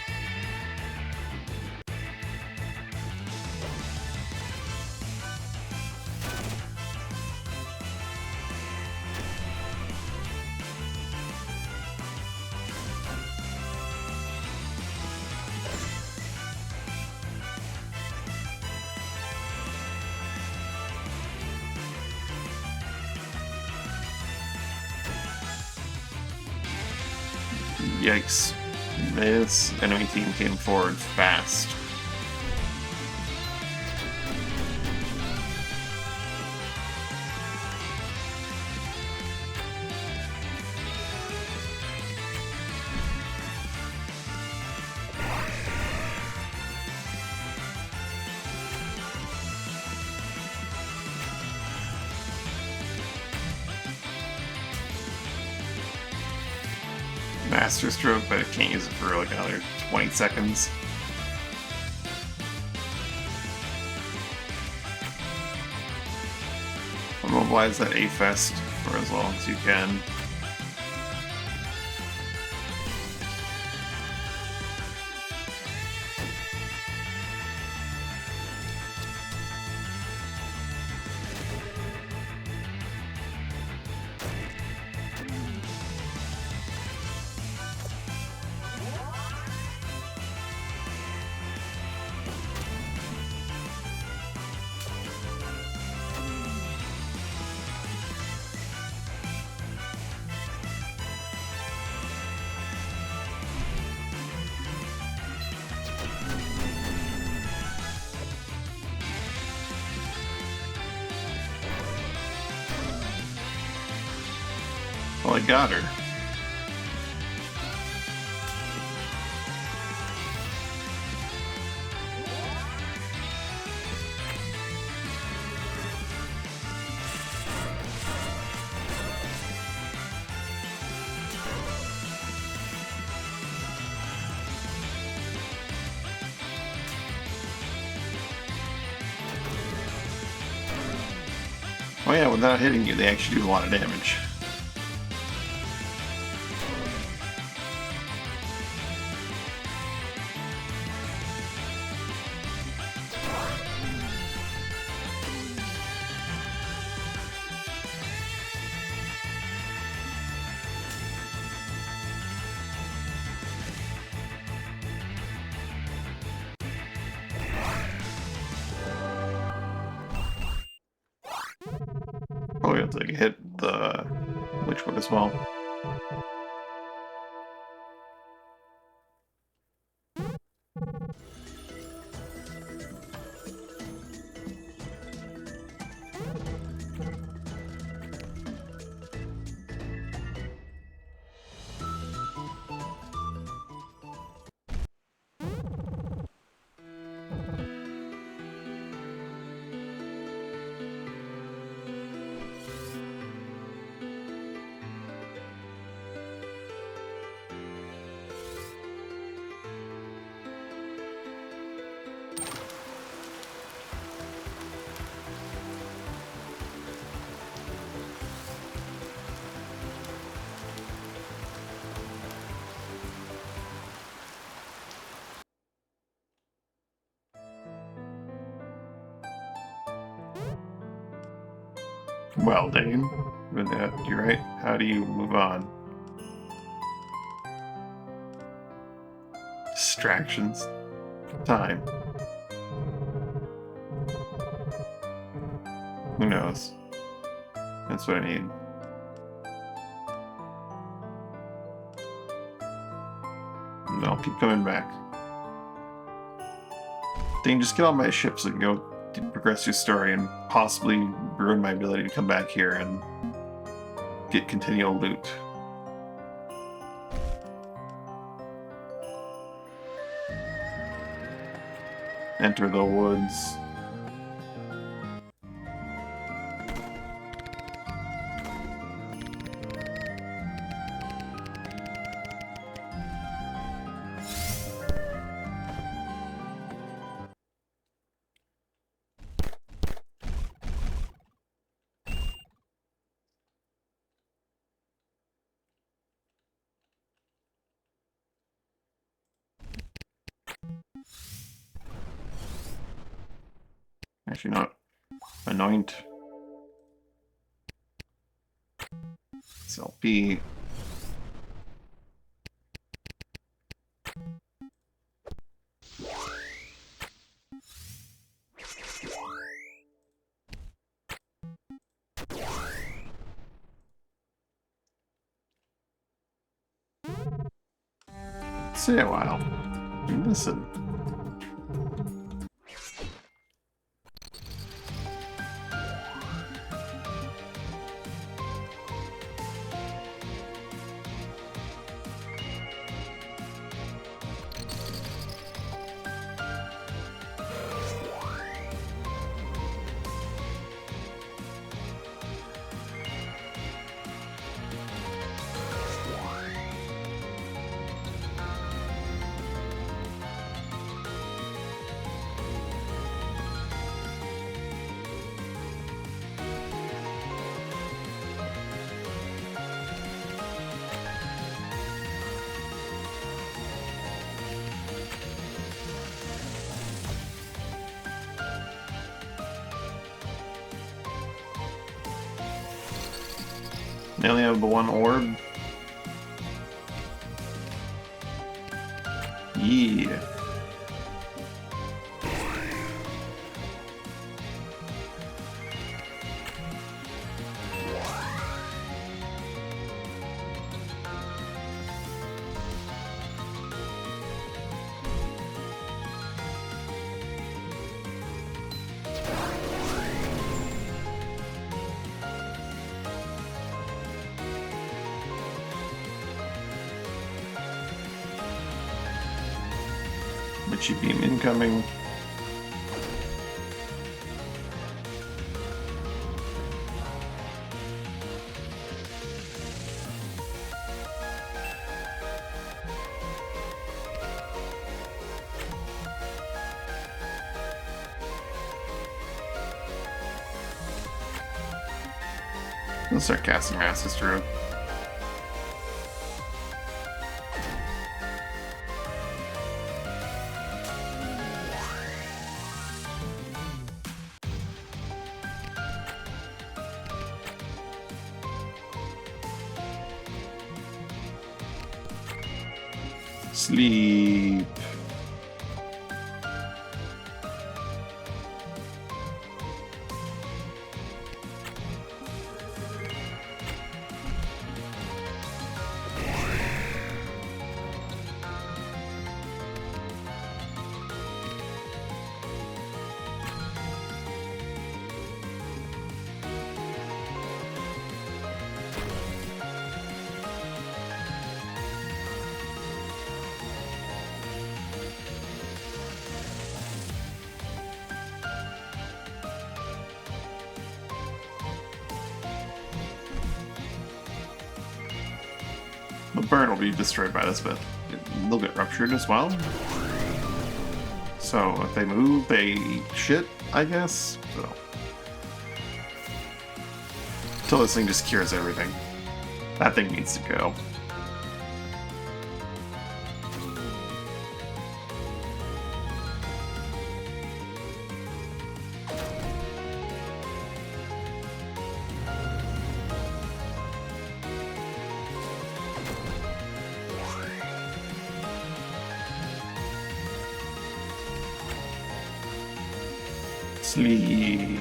S1: Yikes. This enemy team came forward fast. Master Stroke, but it can't use it for like another 20 seconds. Immobilize that A-Fest for as long as you can. Well, I got her. Oh yeah, without hitting you, they actually do a lot of damage. Oh, you have to hit the Witchwood as well. Well, Dane, you're right. How do you move on? Distractions. Time. Who knows? That's what I need. And I'll keep coming back. Dane, just get on my ship so I can go progress your story and possibly ruin my ability to come back here and get continual loot. Enter the woods. Actually, not anoint. It's LP. Stay a while. Listen. They only have the one orb. Yeah. Witchy beam incoming. I'll start casting Master's Druid. Sleep. The bird will be destroyed by this, but they'll get ruptured as well. So if they move, they eat shit, I guess. So until this thing just cures everything. That thing needs to go. Sleep.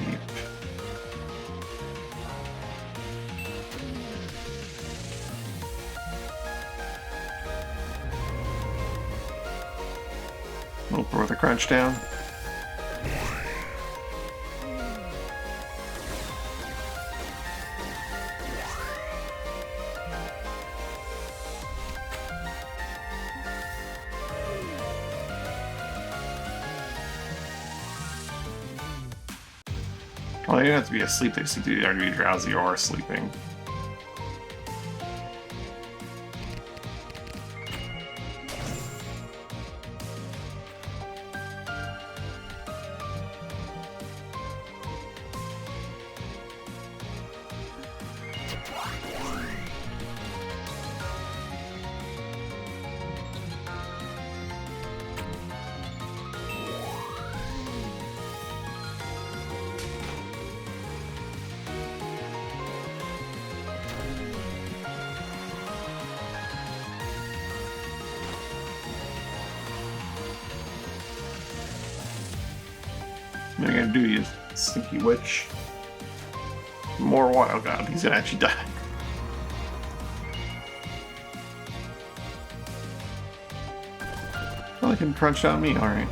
S1: Little for the crunch down. Well, they don't have to be asleep, they seem to either be drowsy or sleeping. What are you gonna do, you stinky witch? More wild god, he's gonna actually die. Well, he can crunch down me, alright.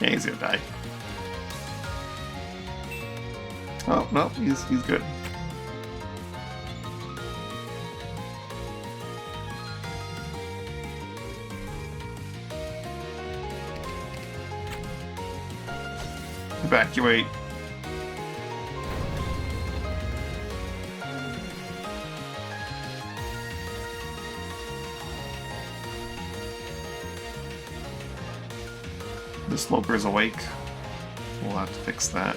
S1: Yeah, he's gonna die. Oh, no, he's good. Evacuate. The Sloper's awake. We'll have to fix that.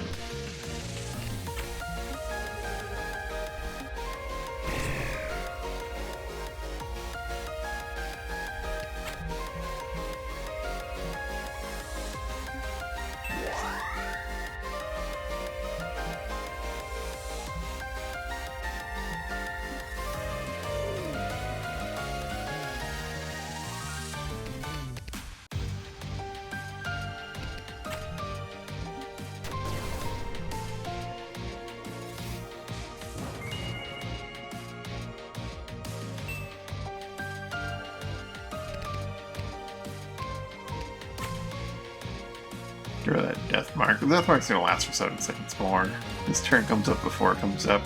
S1: Throw that death mark. The death mark's gonna last for 7 seconds more. His turn comes up before it comes up.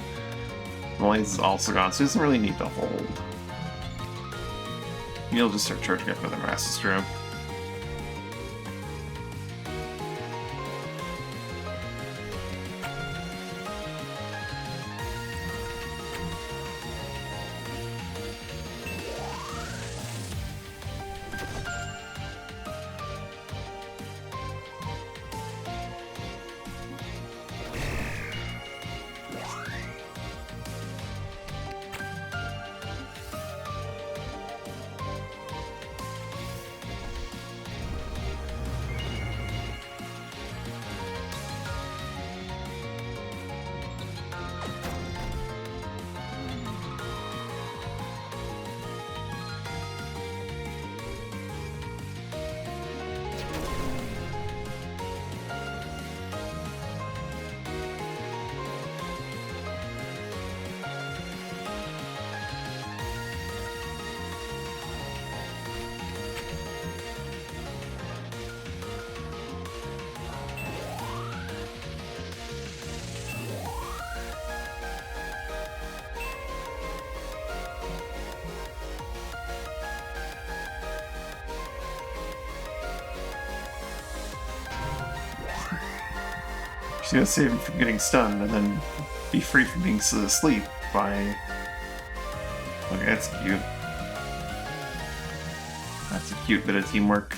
S1: Blaze is also gone, so he doesn't really need to hold. He'll just start charging up another Master Stroke. She's gonna save him from getting stunned and then be free from being asleep by... Okay, that's cute. That's a cute bit of teamwork.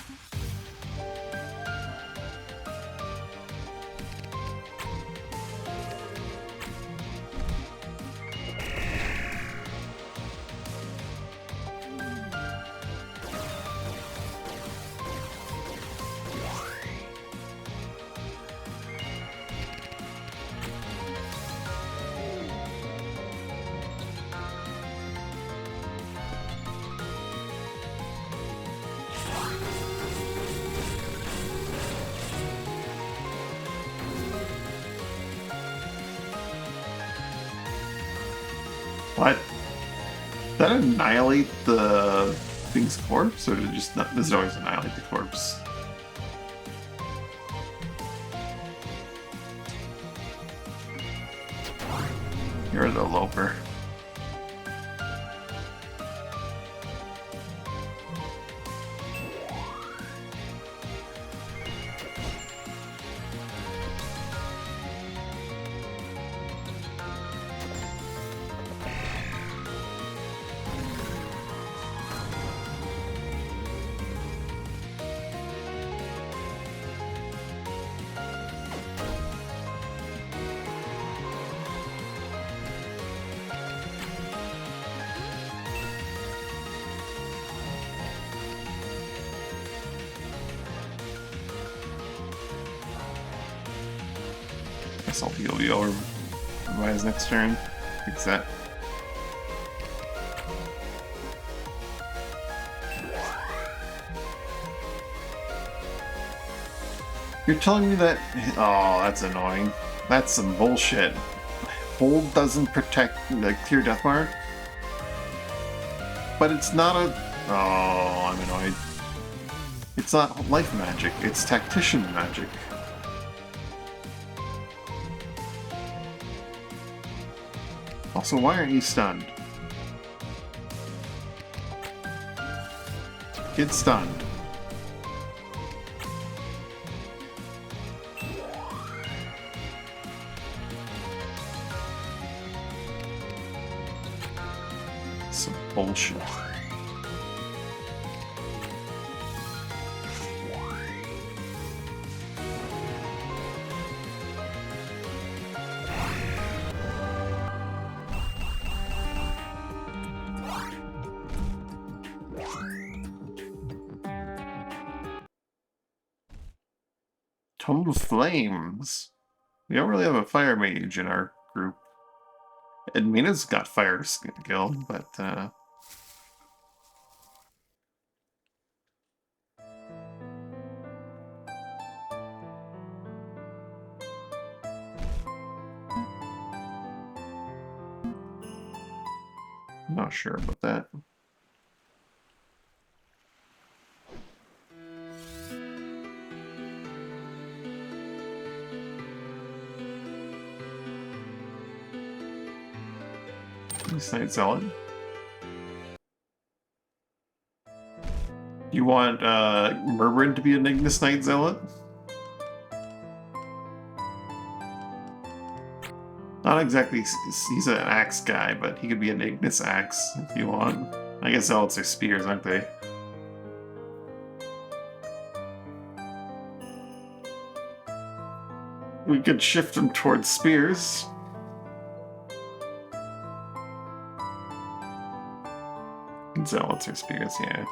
S1: What? Did that annihilate the thing's corpse, or did it just not? Does it always annihilate the corpse? You're the loper. Salty will be over by his next turn. Fix that. You're telling me that... Oh, that's annoying. That's some bullshit. Hold doesn't protect the Clear Death Mark? But it's not a... Oh, I'm annoyed. It's not life magic, it's tactician magic. Also, why aren't you stunned? Get stunned. Some bullshit. Tome of Flames. We don't really have a fire mage in our group. Edmina's got fire skill, but not sure about that. Ignis Knight Zealot. You want Murbryn to be an Ignis Knight Zealot? Not exactly, he's an axe guy, but he could be an Ignis axe if you want. I guess Zealots are spears, aren't they? We could shift him towards spears. Zealots are spears, yeah.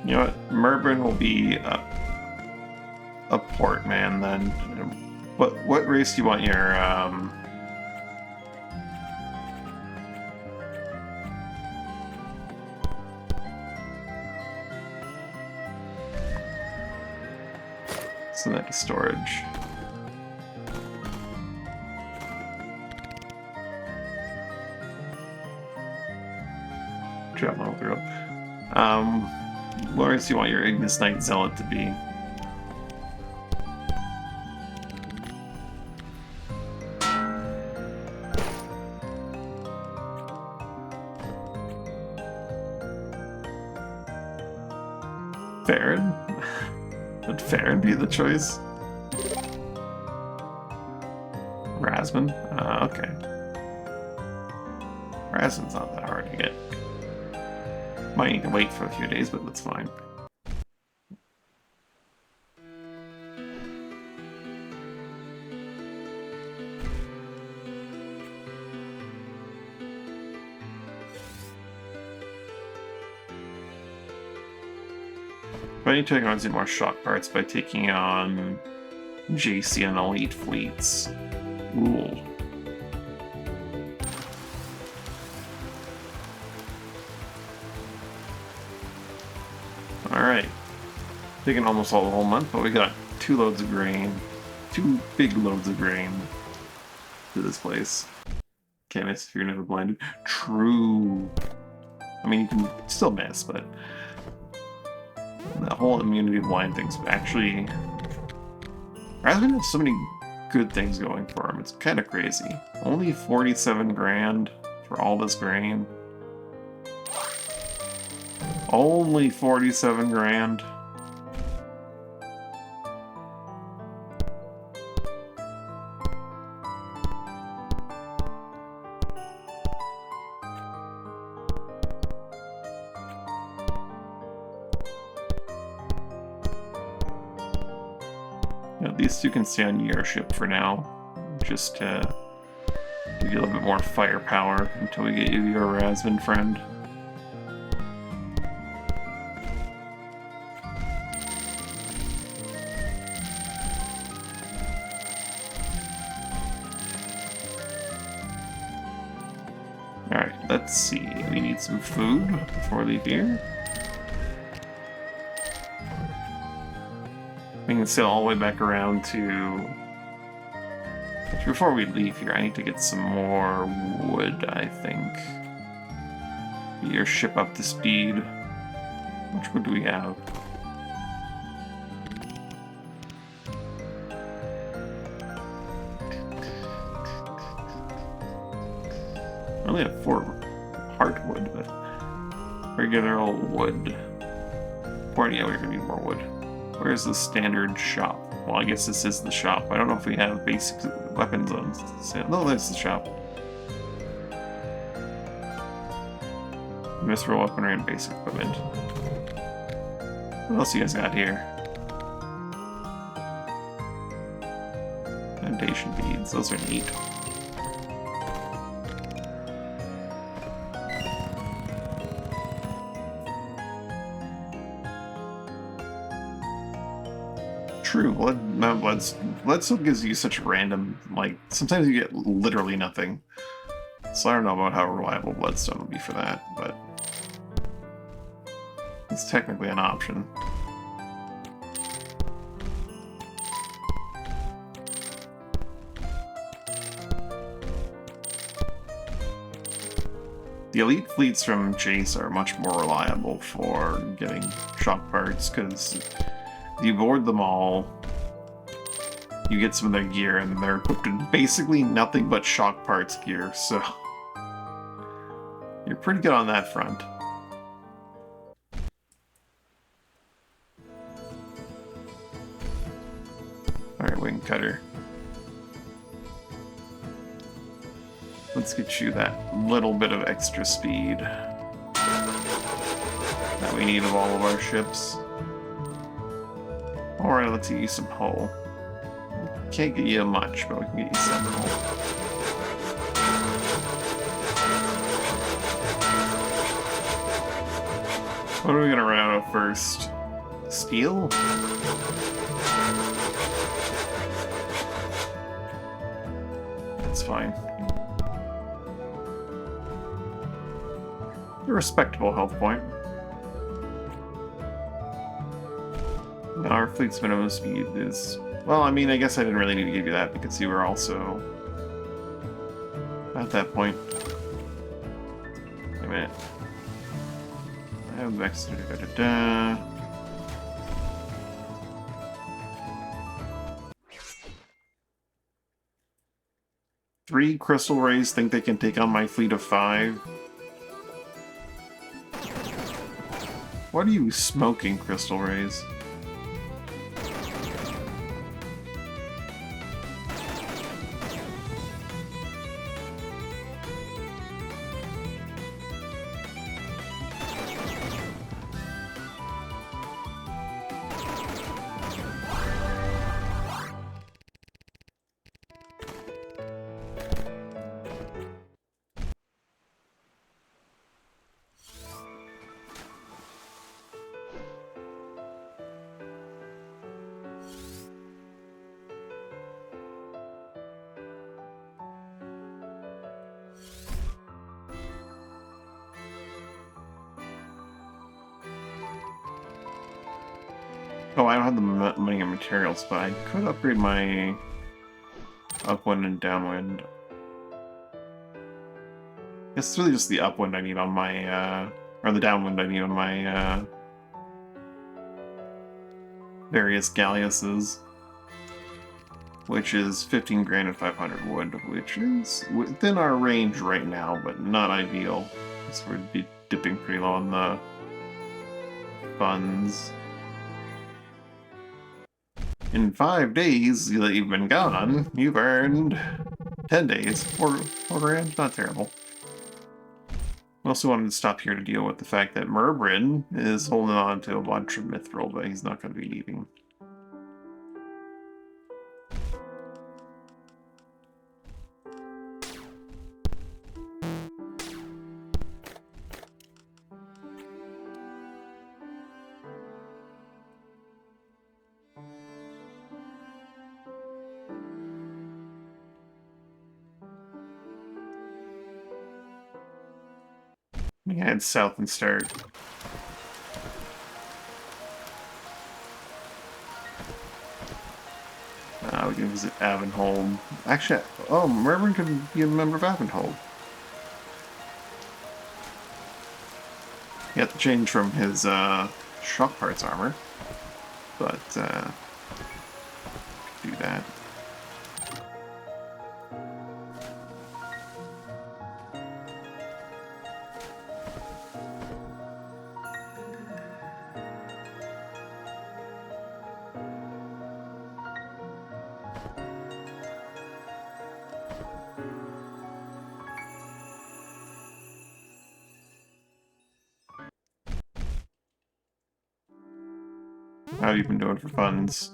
S1: You know what? Murbryn will be a port man then. What race do you want your send that to storage. Drop my through. What race do you want your Ignis Knight Zealot to be? Farron? Would Farron be the choice? Rasman? Okay. Rasman's not that hard to get. Might need to wait for a few days, but that's fine. But I need to take on some more shock parts by taking on JC and Elite fleets. Ooh. Alright. Taking almost all the whole month, but we got 2 loads of grain. 2 big loads of grain to this place. Can't miss if you're never blinded. True. I mean, you can still miss, but that whole immunity blind thing's actually... Rasmussen has so many good things going for him. It's kind of crazy. Only 47 grand for all this grain. Only 47 grand. Yeah, these two can stay on your ship for now. Just to give you a little bit more firepower until we get you your Rasman friend. Alright, let's see. We need some food before we leave here. We can sail all the way back around to... Before we leave here, I need to get some more wood, I think. Get your ship up to speed. Which wood do we have? I only have 4 heartwood, but regular old wood. Or yeah, we're gonna need more wood. Where's the standard shop? Well, I guess this is the shop. I don't know if we have basic weapons on sale. No, that's the shop. Misro weaponry and basic equipment. What else you guys got here? Foundation beads. Those are neat. True, Bloodstone gives you such random, like, sometimes you get literally nothing. So I don't know about how reliable Bloodstone would be for that, but it's technically an option. The elite fleets from Jace are much more reliable for getting shock parts, because you board them all, you get some of their gear, and they're equipped in basically nothing but shock parts gear, so you're pretty good on that front. Alright, Wing Cutter. Let's get you that little bit of extra speed that we need of all of our ships. Alright, let's get you some hull. Can't get you much, but we can get you some hull. What are we gonna run out of first? Steel? That's fine. A respectable health point. Now our fleet's minimum speed is... Well, I mean, I guess I didn't really need to give you that because you were also at that point. Wait a minute. I have Vex. Three crystal rays think they can take on my fleet of 5. What are you smoking, crystal rays? Oh, I don't have the money and materials, but I could upgrade my upwind and downwind. It's really just the upwind I need on my, or the downwind I need on my, various galleasses. Which is 15 grand and 500 wood, which is within our range right now, but not ideal. So we'd be dipping pretty low on the funds. In 5 days that you've been gone, you've earned 10 days. 4 grand? Not terrible. I also wanted to stop here to deal with the fact that Murbrin is holding on to a bunch of Mithril, but he's not going to be leaving. We can head south and start. We can visit Avonhold. Actually, oh, Mervyn could be a member of Avonhold. He had to change from his shock parts armor, but do that. How have you been doing for funds?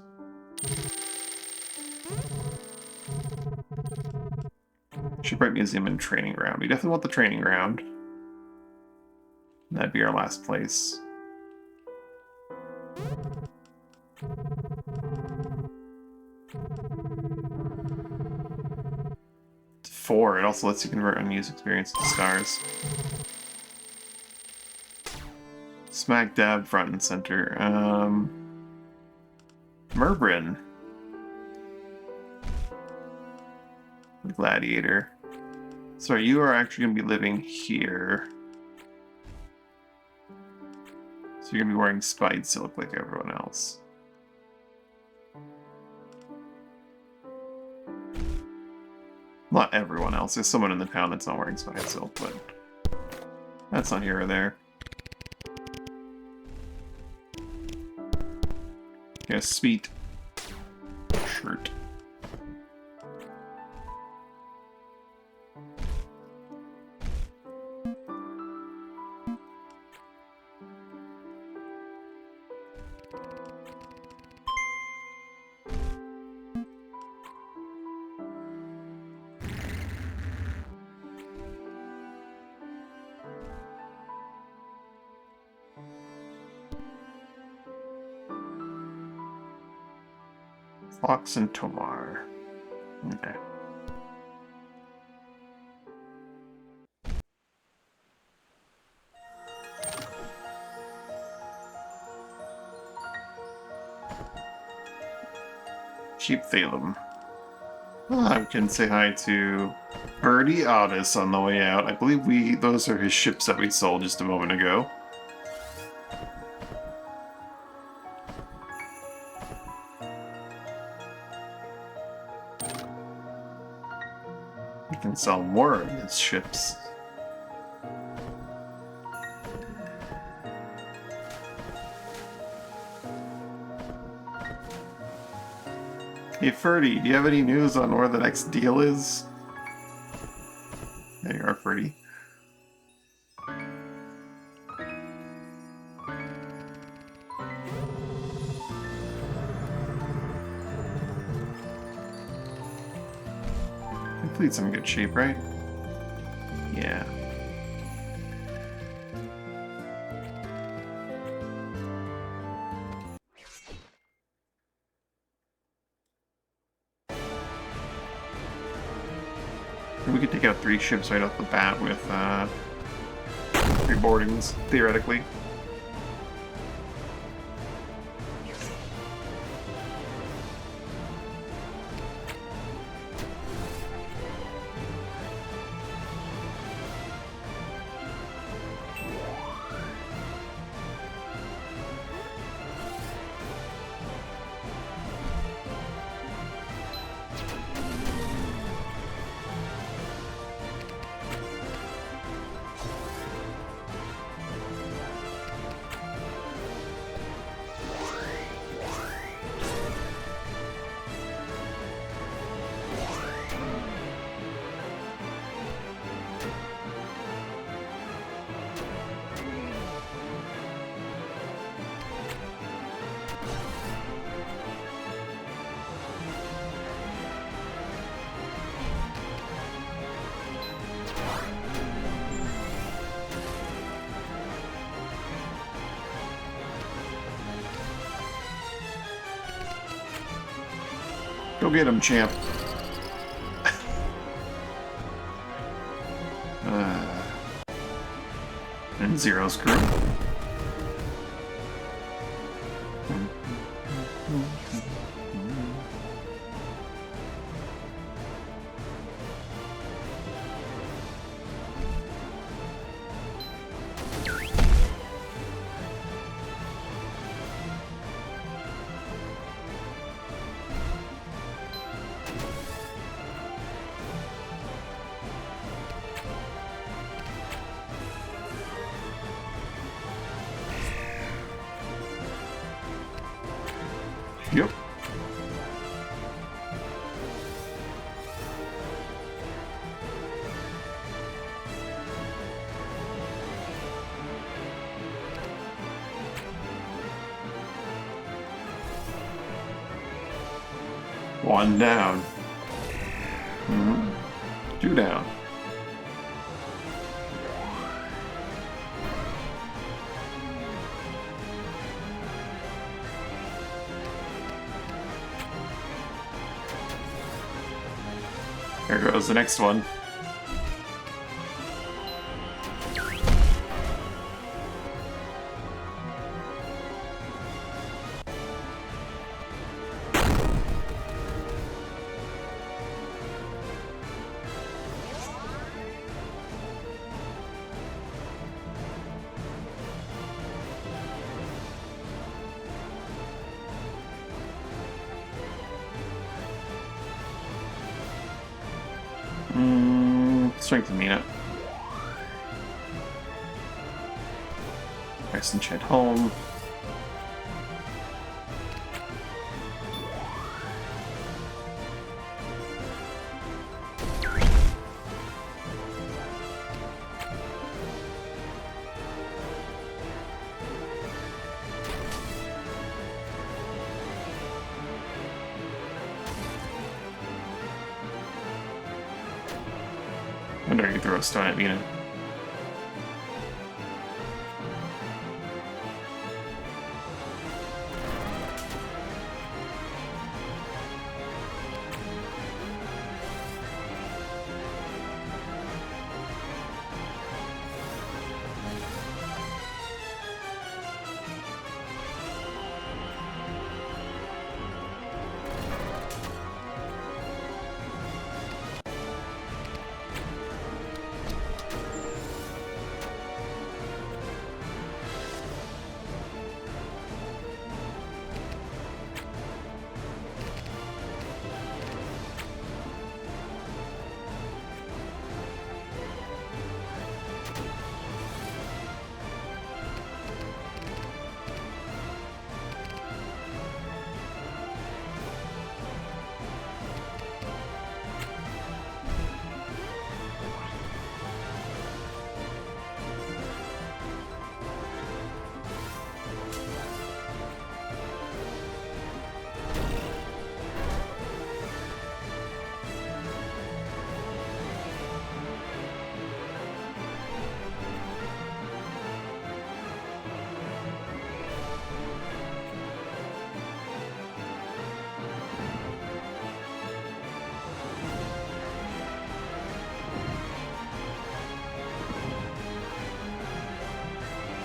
S1: Shipwright Museum and Training Ground. We definitely want the Training Ground. That'd be our last place. It's 4. It also lets you convert unused experience to stars. Smack dab front and center. Murbrin. The Gladiator. Sorry, you are actually going to be living here. So you're going to be wearing spide silk like everyone else. Not everyone else. There's someone in the town that's not wearing spide silk, but that's not here or there. Yeah, sweet shirt. Fox and Tomar. Okay. Sheep Thalem. I can say hi to Birdie Otis on the way out. I believe those are his ships that we sold just a moment ago. We can sell more of his ships. Hey Ferdy, do you have any news on where the next deal is? There you are, Ferdy. The fleet's in good shape, right? Yeah. We could take out 3 ships right off the bat with 3 boardings, theoretically. Go get him, champ. And Zero's crew. Yep. One down. 2 down. There goes the next one. Strength and Mina. Ice Enchant Home. I wonder if you throw a stone at Mina.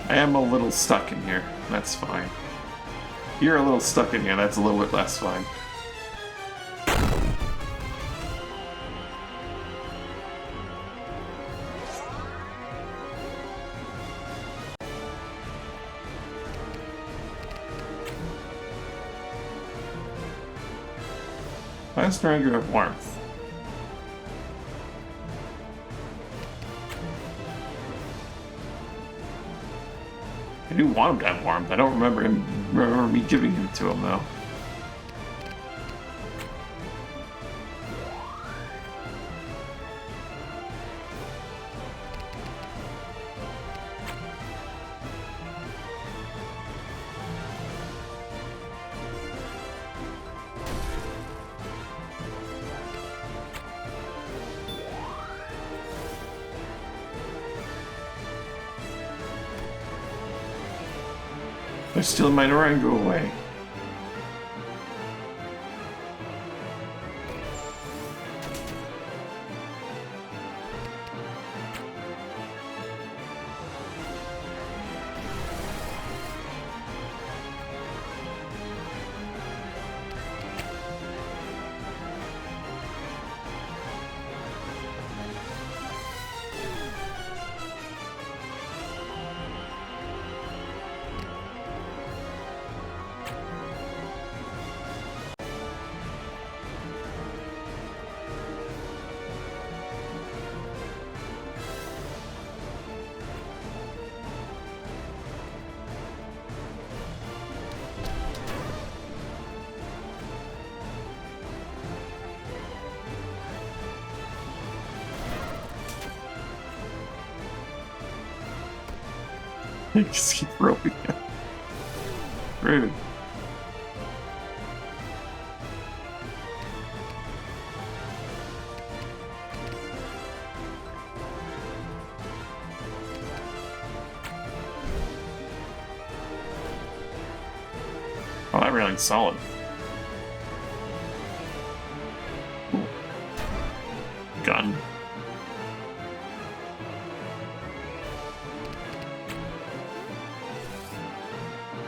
S1: I am a little stuck in here. That's fine. You're a little stuck in here. That's a little bit less fine. Why does Narendra have warmth? I do want him to have warmth. I don't remember me giving him to him though. They're stealing my Narango away. Just keep roping him. Rude. Oh, that railing's solid. Ooh. Gun.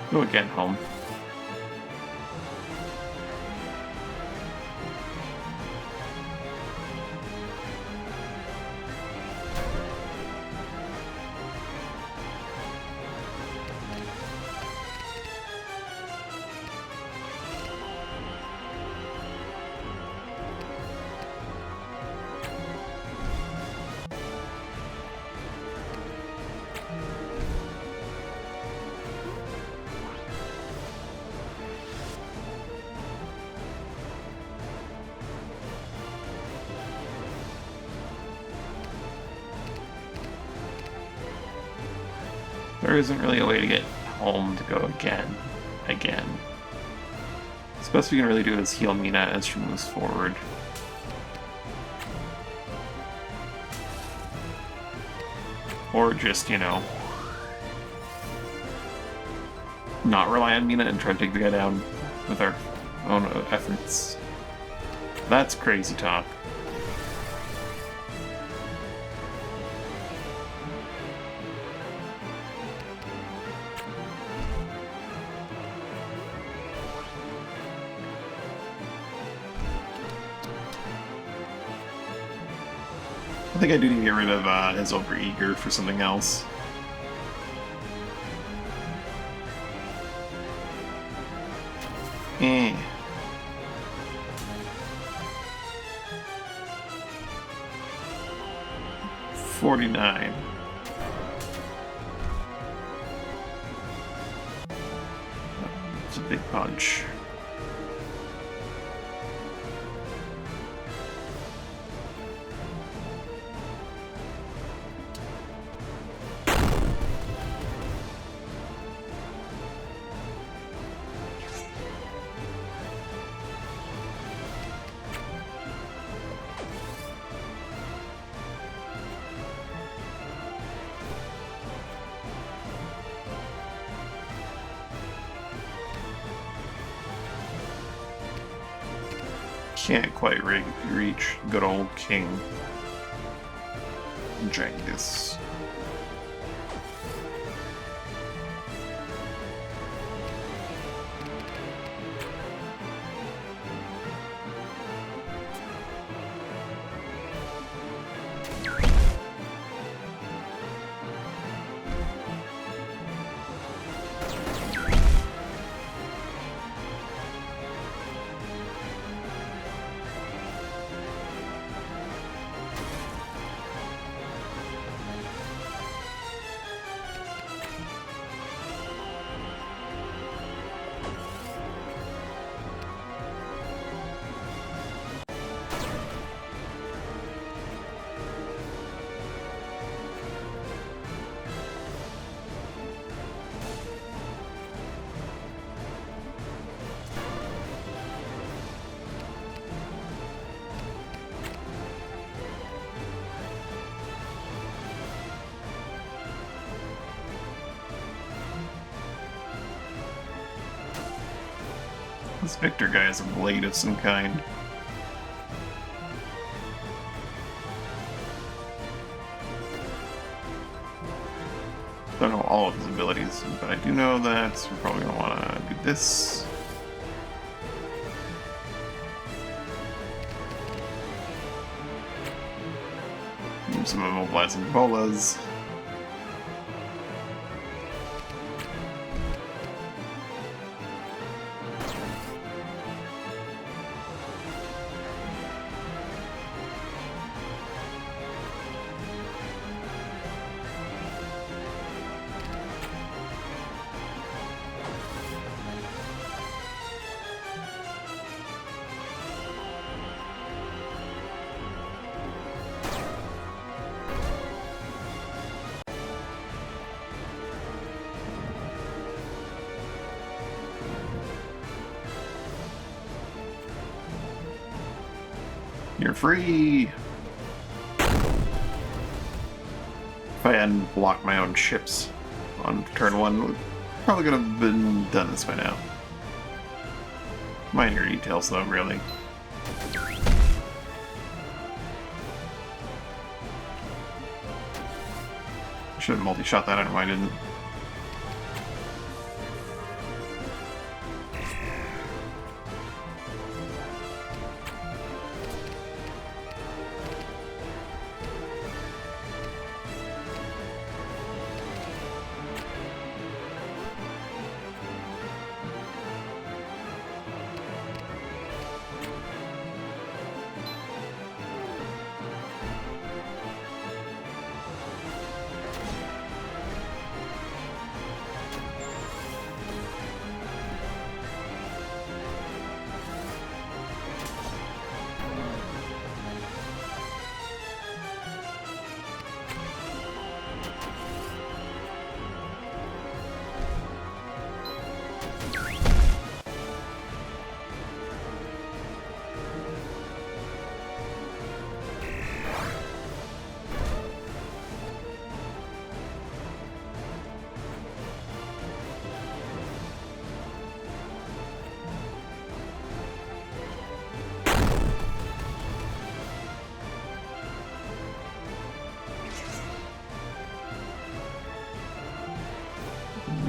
S1: Go again, home. There isn't really a way to get home to go again. The best we can really do is heal Mina as she moves forward. Or just, you know, not rely on Mina and try to take the guy down with our own efforts. That's crazy talk. I think I do need to get rid of his overeager for something else. Eh. $49. It's a big punch. Can't quite reach good old King Genghis. This Victor guy is a blade of some kind. Don't know all of his abilities, but I do know that we're probably going to want to do this. Use some immobilizing bolas. You're free! If I hadn't blocked my own ships on turn 1, probably could have been done this by now. Minor details though, really. Should have multi-shot that, I don't know why I didn't.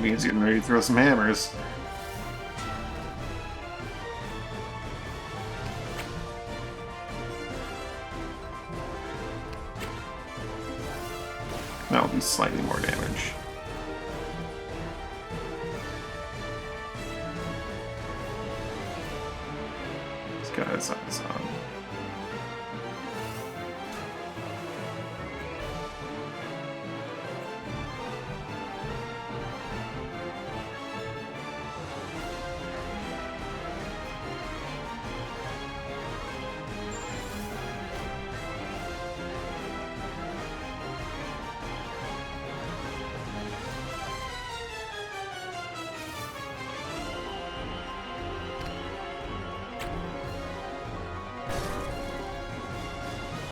S1: Means getting ready to throw some hammers. That'll do slightly more damage. This guy's on his own.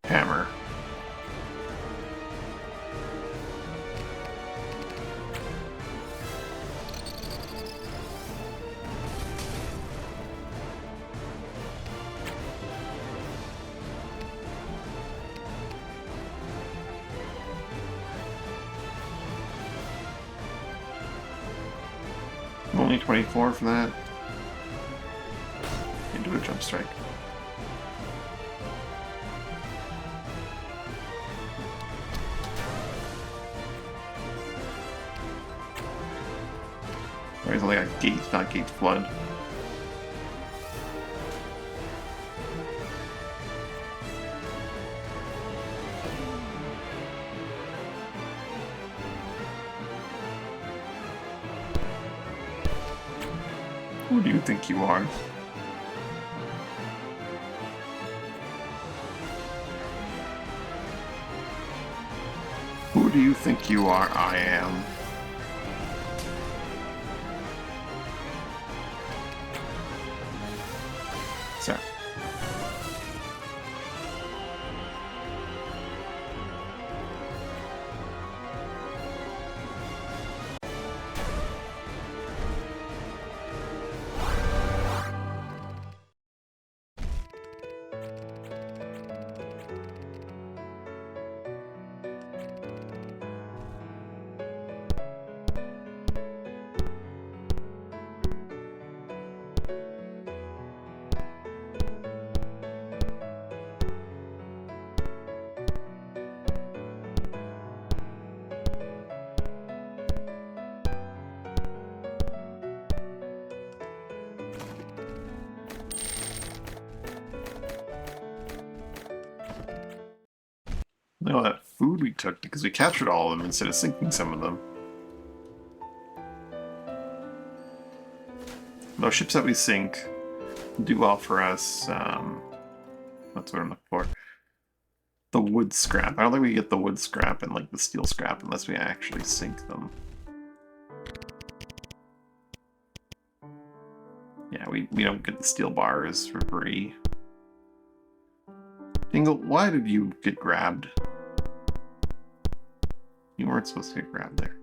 S1: Hammer. Only 24 for that. Into a jump strike. Or he's only got gate, not gate flood. Who do you think you are? Who do you think you are? I am. Sir. Look at all that food we took because we captured all of them instead of sinking some of them. Those ships that we sink do well for us. That's what I'm looking for. The wood scrap. I don't think we get the wood scrap and like the steel scrap unless we actually sink them. Yeah, we don't get the steel bars for free. Dingle, why did you get grabbed? You weren't supposed to get grabbed there.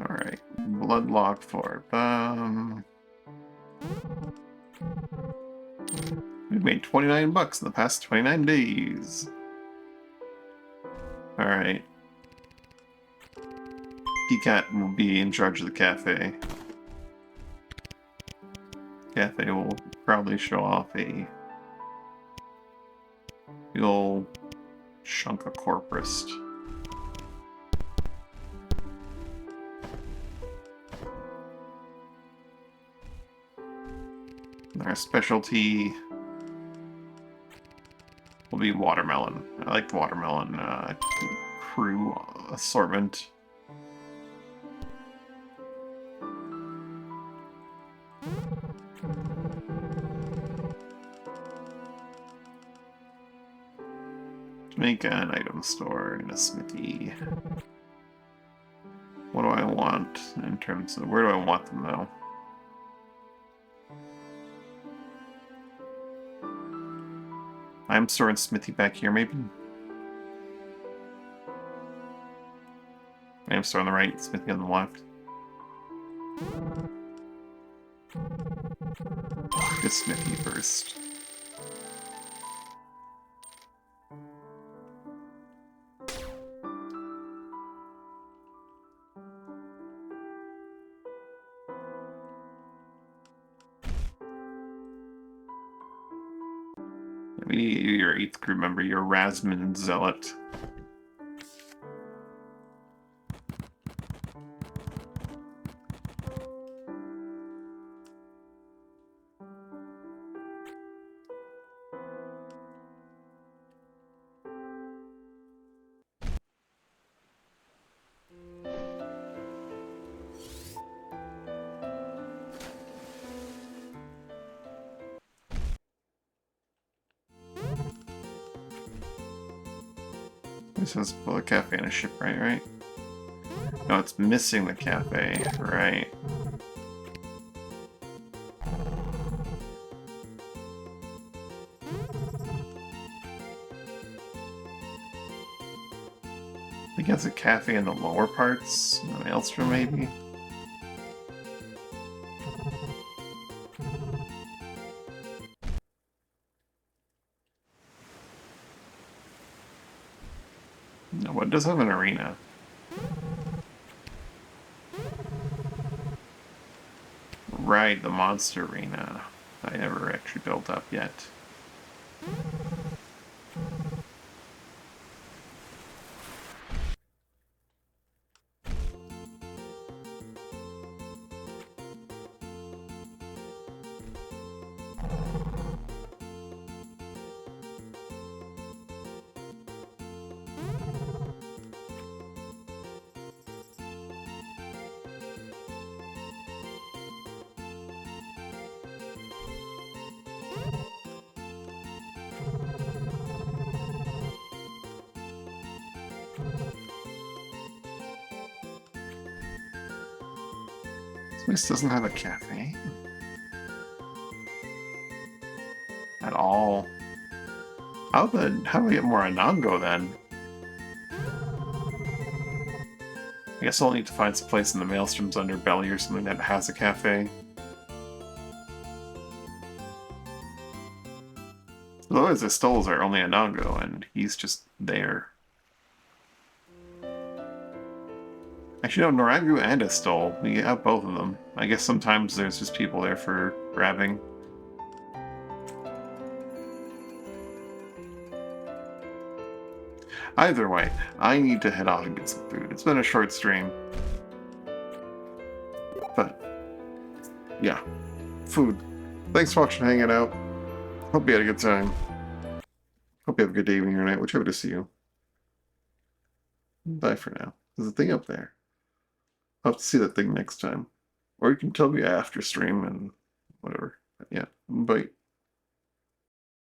S1: Alright, bloodlock for we've made 29 bucks in the past 29 days. Alright. Peacat will be in charge of the cafe. Cafe will probably show off a big old chunk of corpus. Our specialty will be watermelon. I like the watermelon crew assortment. Make an item store in a smithy. What do I want in terms of where do I want them though? I'm storing Smithy back here, maybe? I'm storing on the right, Smithy on the left. Get Smithy first. We need your 8th crew member, your Rasman Zealot. This has a cafe and a shipwright, right? No, it's missing the cafe, right? I think it has a cafe in the lower parts, in the Maelstrom maybe? No, it does have an arena. Right, the monster arena. I never actually built up yet. This doesn't have a cafe. At all. How do we get more Anango then? I guess I'll need to find some place in the Maelstrom's underbelly or something that has a cafe. Otherwise the stalls are only Anango and he's just there. Actually no, Norangu and Estol. We have both of them. I guess sometimes there's just people there for grabbing. Either way, I need to head off and get some food. It's been a short stream. But, yeah. Food. Thanks for watching, hanging out. Hope you had a good time. Hope you have a good evening or night, whichever to see you. Bye for now. There's a thing up there. I'll have to see that thing next time. Or you can tell me after stream and whatever. But yeah, bye.